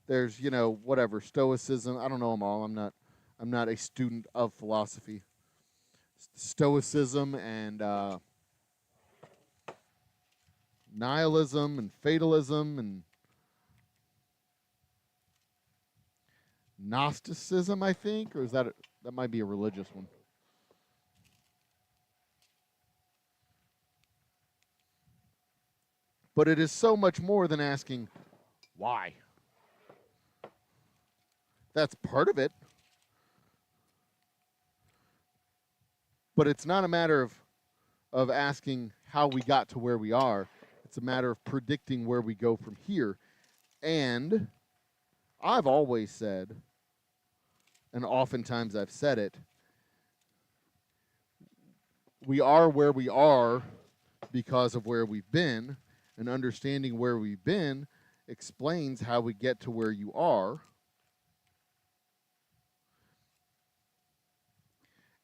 There's, whatever, Stoicism. I don't know them all. I'm not a student of philosophy. Stoicism and nihilism and fatalism and Gnosticism, I think, or is that might be a religious one. But it is so much more than asking why. That's part of it. But it's not a matter of asking how we got to where we are. It's a matter of predicting where we go from here. And I've always said, and oftentimes I've said it, we are where we are because of where we've been, and understanding where we've been explains how we get to where you are.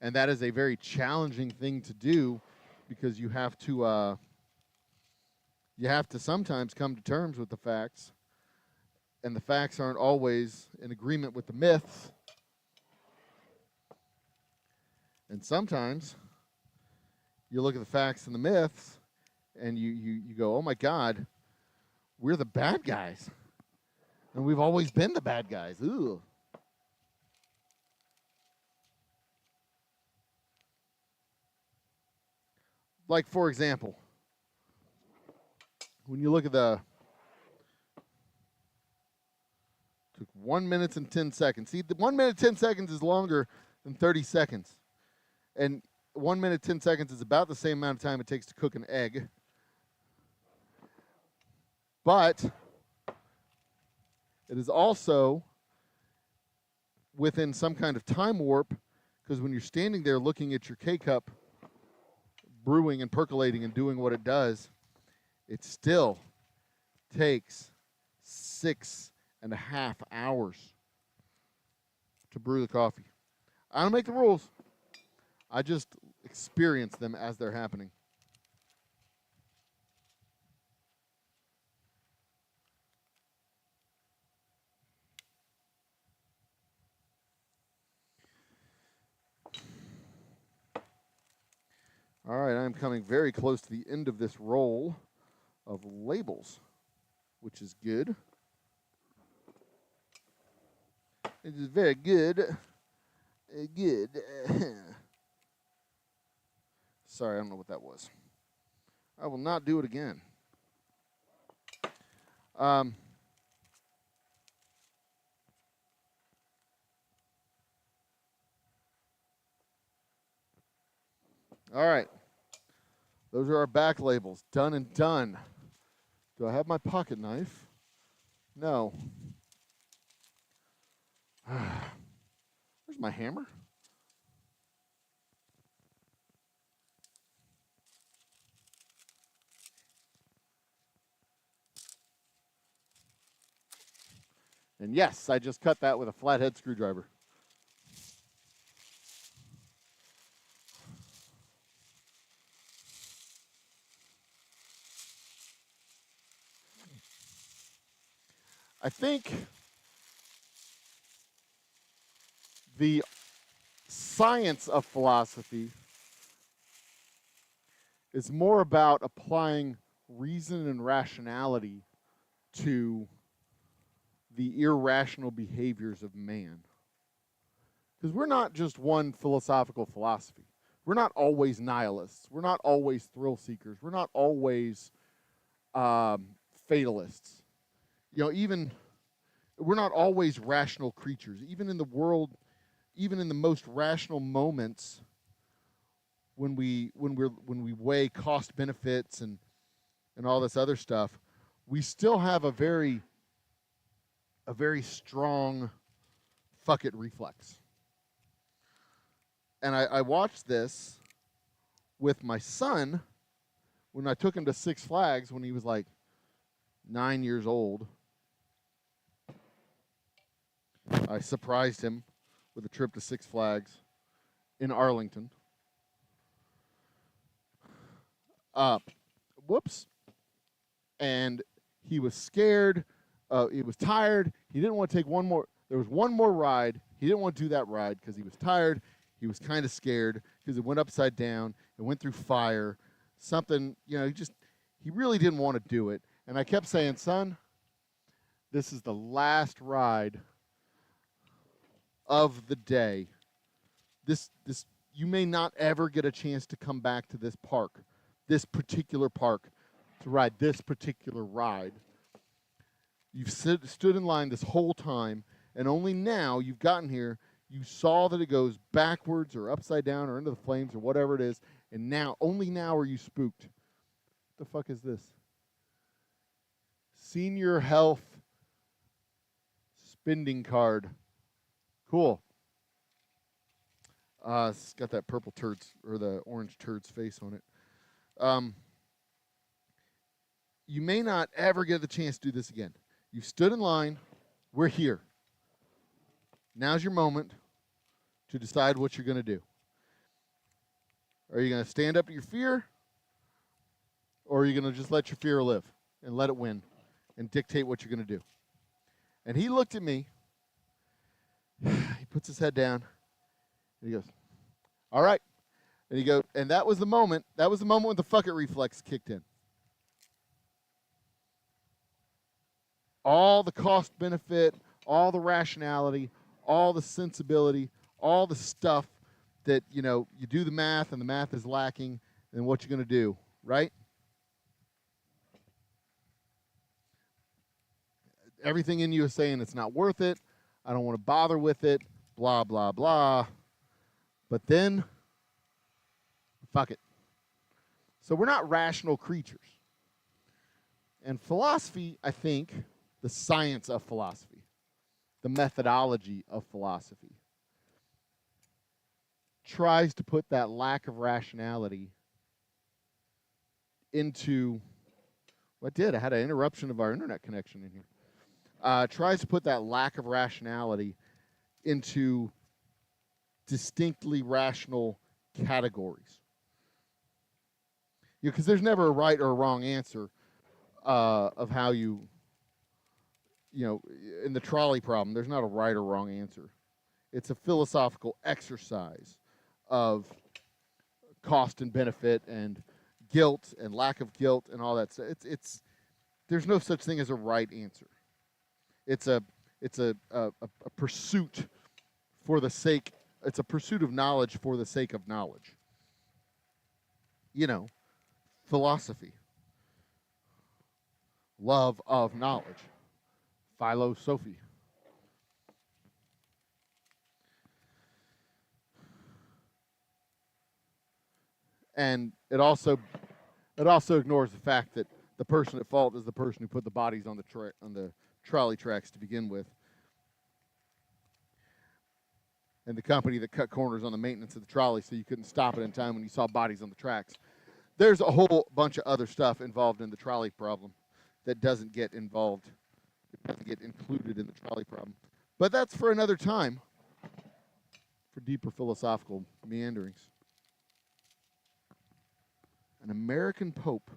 And that is a very challenging thing to do because you have to sometimes come to terms with the facts, and the facts aren't always in agreement with the myths. And sometimes you look at the facts and the myths and you go, oh my God, we're the bad guys. And we've always been the bad guys. Ooh. Like, for example, when you look at took 1 minute and 10 seconds. See, the 1 minute, 10 seconds is longer than 30 seconds. And 1 minute, 10 seconds is about the same amount of time it takes to cook an egg. But it is also within some kind of time warp, because when you're standing there looking at your K-cup brewing and percolating and doing what it does, it still takes 6.5 hours to brew the coffee. I don't make the rules. I just experience them as they're happening. All right, I'm coming very close to the end of this roll of labels, which is good. It is very good. Good. Sorry, I don't know what that was. I will not do it again. All right. Those are our back labels. Done and done. Do I have my pocket knife? No. Where's my hammer? And yes, I just cut that with a flathead screwdriver. I think the science of philosophy is more about applying reason and rationality to the irrational behaviors of man. Because we're not just one philosophical philosophy. We're not always nihilists. We're not always thrill seekers. We're not always fatalists. You know, even we're not always rational creatures. Even in the world, even in the most rational moments, when we weigh cost benefits and all this other stuff, we still have a very strong fuck it reflex. And I watched this with my son when I took him to Six Flags when he was like 9 years old. I surprised him with a trip to Six Flags in Arlington. Whoops. And he was scared. He was tired. He didn't want to take one more. There was one more ride. He didn't want to do that ride because he was tired. He was kind of scared because it went upside down. It went through fire. Something, you know, he really didn't want to do it. And I kept saying, son, this is the last ride of the day. You may not ever get a chance to come back to this park, this particular park, to ride this particular ride. You've stood in line this whole time, and only now you've gotten here, you saw that it goes backwards or upside down or into the flames or whatever it is, and now, only now are you spooked. What the fuck is this? Senior Health Bending card. Cool. It's got that purple turd's or the orange turd's face on it. You may not ever get the chance to do this again. You've stood in line. We're here. Now's your moment to decide what you're going to do. Are you going to stand up to your fear? Or are you going to just let your fear live and let it win and dictate what you're going to do? And he looked at me. He puts his head down. And he goes, all right. And that was the moment when the fuck it reflex kicked in. All the cost benefit, all the rationality, all the sensibility, all the stuff that, you do the math and the math is lacking, and what you're going to do, right? Everything in you is saying it's not worth it. I don't want to bother with it, blah, blah, blah. But then, fuck it. So we're not rational creatures. And philosophy, I think, the science of philosophy, the methodology of philosophy, tries to put that lack of rationality into what did? I had an interruption of our internet connection in here. Tries to put that lack of rationality into distinctly rational categories. Because there's never a right or a wrong answer of how you in the trolley problem, there's not a right or wrong answer. It's a philosophical exercise of cost and benefit and guilt and lack of guilt and all that stuff. There's no such thing as a right answer. It's a pursuit for the sake. It's a pursuit of knowledge for the sake of knowledge. Philosophy, love of knowledge, philosophy. And it also ignores the fact that the person at fault is the person who put the bodies on the trolley tracks to begin with, and the company that cut corners on the maintenance of the trolley so you couldn't stop it in time when you saw bodies on the tracks. There's a whole bunch of other stuff involved in the trolley problem that doesn't get involved, doesn't get included in the trolley problem. But that's for another time, for deeper philosophical meanderings. An American Pope,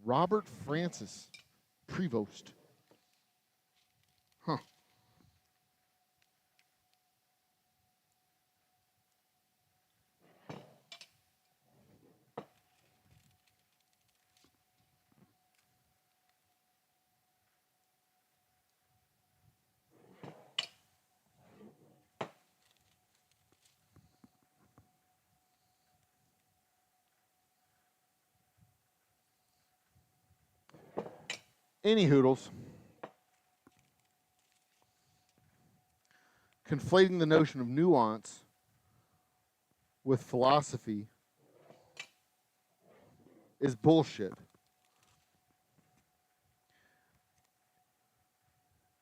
Robert Francis Prevost. Huh. Any hoodles. Conflating the notion of nuance with philosophy is bullshit.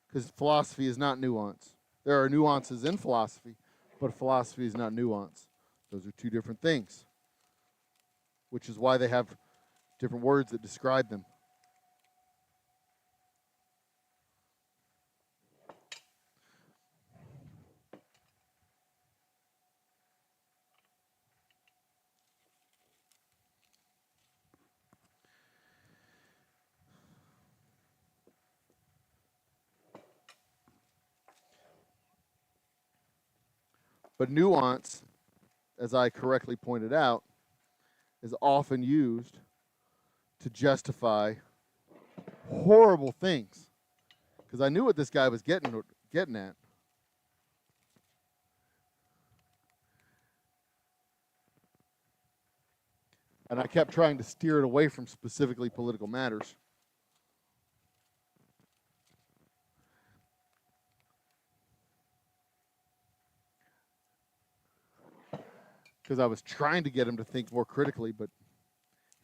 Because philosophy is not nuance. There are nuances in philosophy, but philosophy is not nuance. Those are two different things, which is why they have different words that describe them. But nuance, as I correctly pointed out, is often used to justify horrible things. Because I knew what this guy was getting at. And I kept trying to steer it away from specifically political matters. Because I was trying to get him to think more critically, but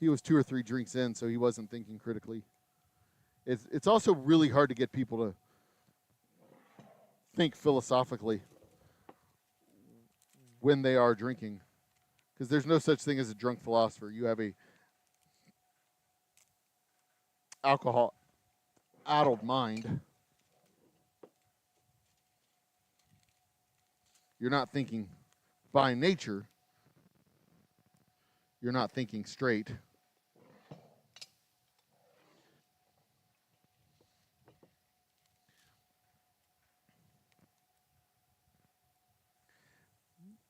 he was 2 or 3 drinks in, so he wasn't thinking critically. It's also really hard to get people to think philosophically when they are drinking, because there's no such thing as a drunk philosopher. You have a alcohol addled mind. You're not thinking by nature. You're not thinking straight.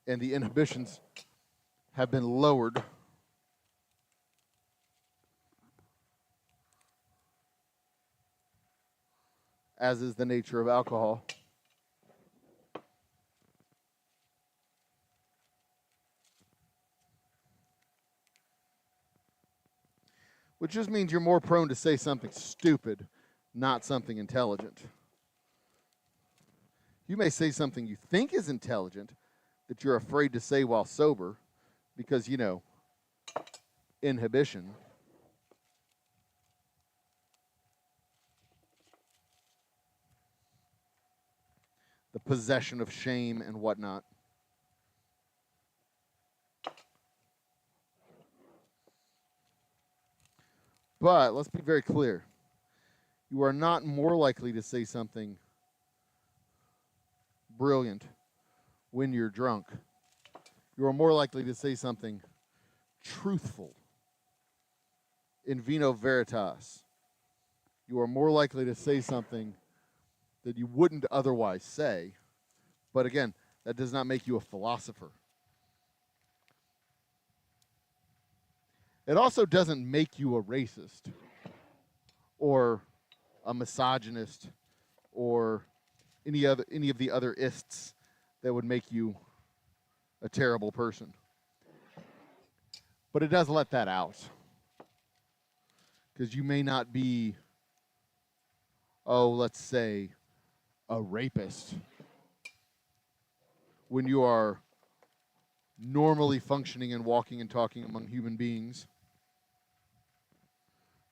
And the inhibitions have been lowered as is the nature of alcohol. Which just means you're more prone to say something stupid, not something intelligent. You may say something you think is intelligent that you're afraid to say while sober because, you know, inhibition. The possession of shame and whatnot. But let's be very clear. You are not more likely to say something brilliant when you're drunk. You are more likely to say something truthful. In vino veritas. You are more likely to say something that you wouldn't otherwise say. But again, that does not make you a philosopher. It also doesn't make you a racist or a misogynist or any of the other ists that would make you a terrible person. But it does let that out. Because you may not be, let's say, a rapist when you are normally functioning and walking and talking among human beings.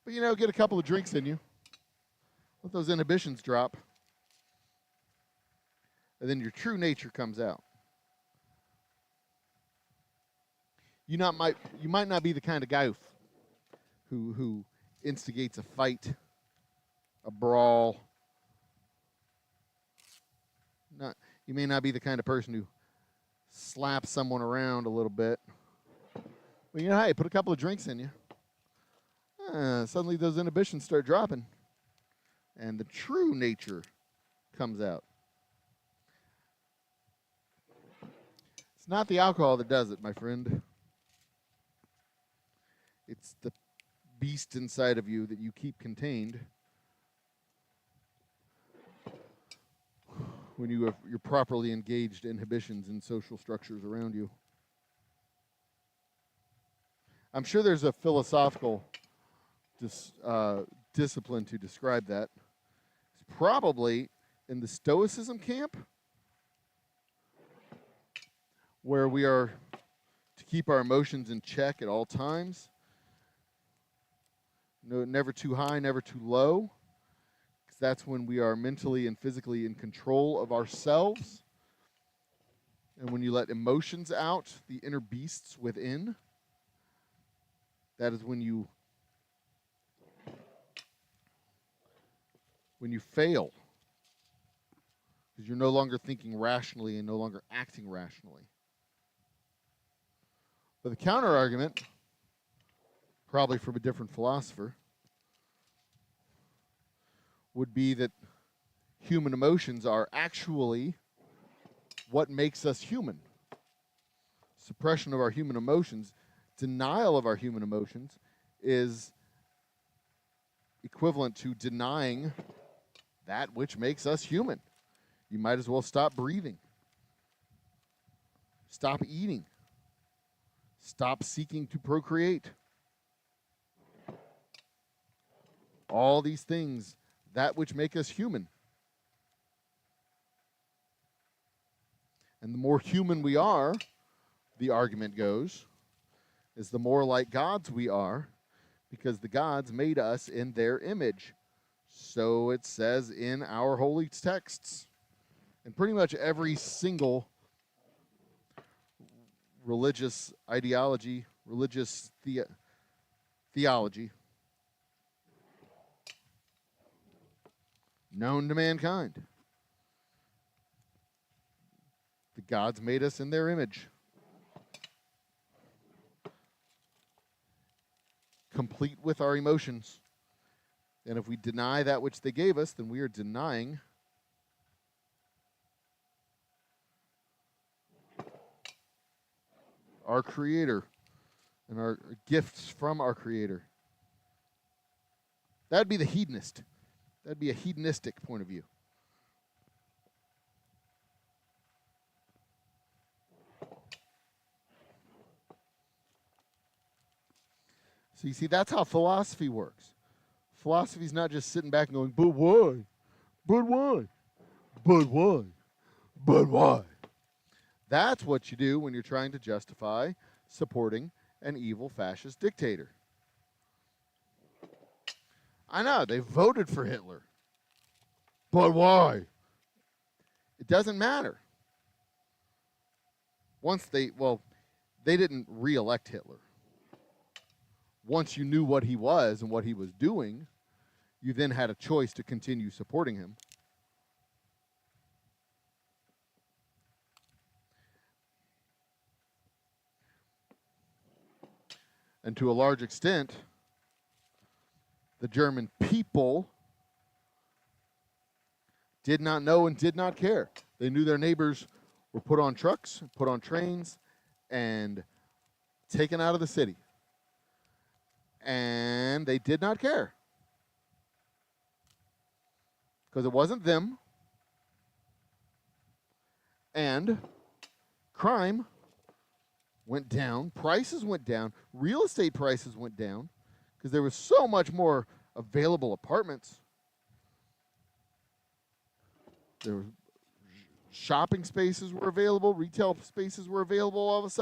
But, you know, get a couple of drinks in you. Let those inhibitions drop. And then your true nature comes out. You might not be the kind of guy who instigates a fight, a brawl. You may not be the kind of person who slaps someone around a little bit. But, you know, hey, put a couple of drinks in you. Suddenly those inhibitions start dropping. And the true nature comes out. It's not the alcohol that does it, my friend. It's the beast inside of you that you keep contained when you're properly engaged inhibitions in social structures around you. I'm sure there's a philosophical discipline to describe that. It's probably in the Stoicism camp, where we are to keep our emotions in check at all times. No, never too high, never too low. Because that's when we are mentally and physically in control of ourselves. And when you let emotions out, the inner beasts within, that is when you fail. Because you're no longer thinking rationally and no longer acting rationally. But the counter argument, probably from a different philosopher, would be that human emotions are actually what makes us human. Suppression of our human emotions, denial of our human emotions, is equivalent to denying that which makes us human. You might as well stop breathing. Stop eating. Stop seeking to procreate. All these things, that which make us human. And the more human we are, the argument goes, is the more like gods we are, because the gods made us in their image. So it says in our holy texts. And pretty much every single religious ideology, religious theology known to mankind. The gods made us in their image, complete with our emotions. And if we deny that which they gave us, then we are denying our Creator and our gifts from our Creator. That'd be the hedonist. That'd be a hedonistic point of view. So you see, that's how philosophy works. Philosophy's not just sitting back and going, but why? But why? But why? But why? That's what you do when you're trying to justify supporting an evil fascist dictator. I know, they voted for Hitler. But why? It doesn't matter. They didn't re-elect Hitler. Once you knew what he was and what he was doing, you then had a choice to continue supporting him. And to a large extent, the German people did not know and did not care. They knew their neighbors were put on trucks, put on trains, and taken out of the city. And they did not care. Because it wasn't them. And crime went down, prices went down, real estate prices went down, because there was so much more available apartments. There were shopping spaces were available, retail spaces were available all of a sudden.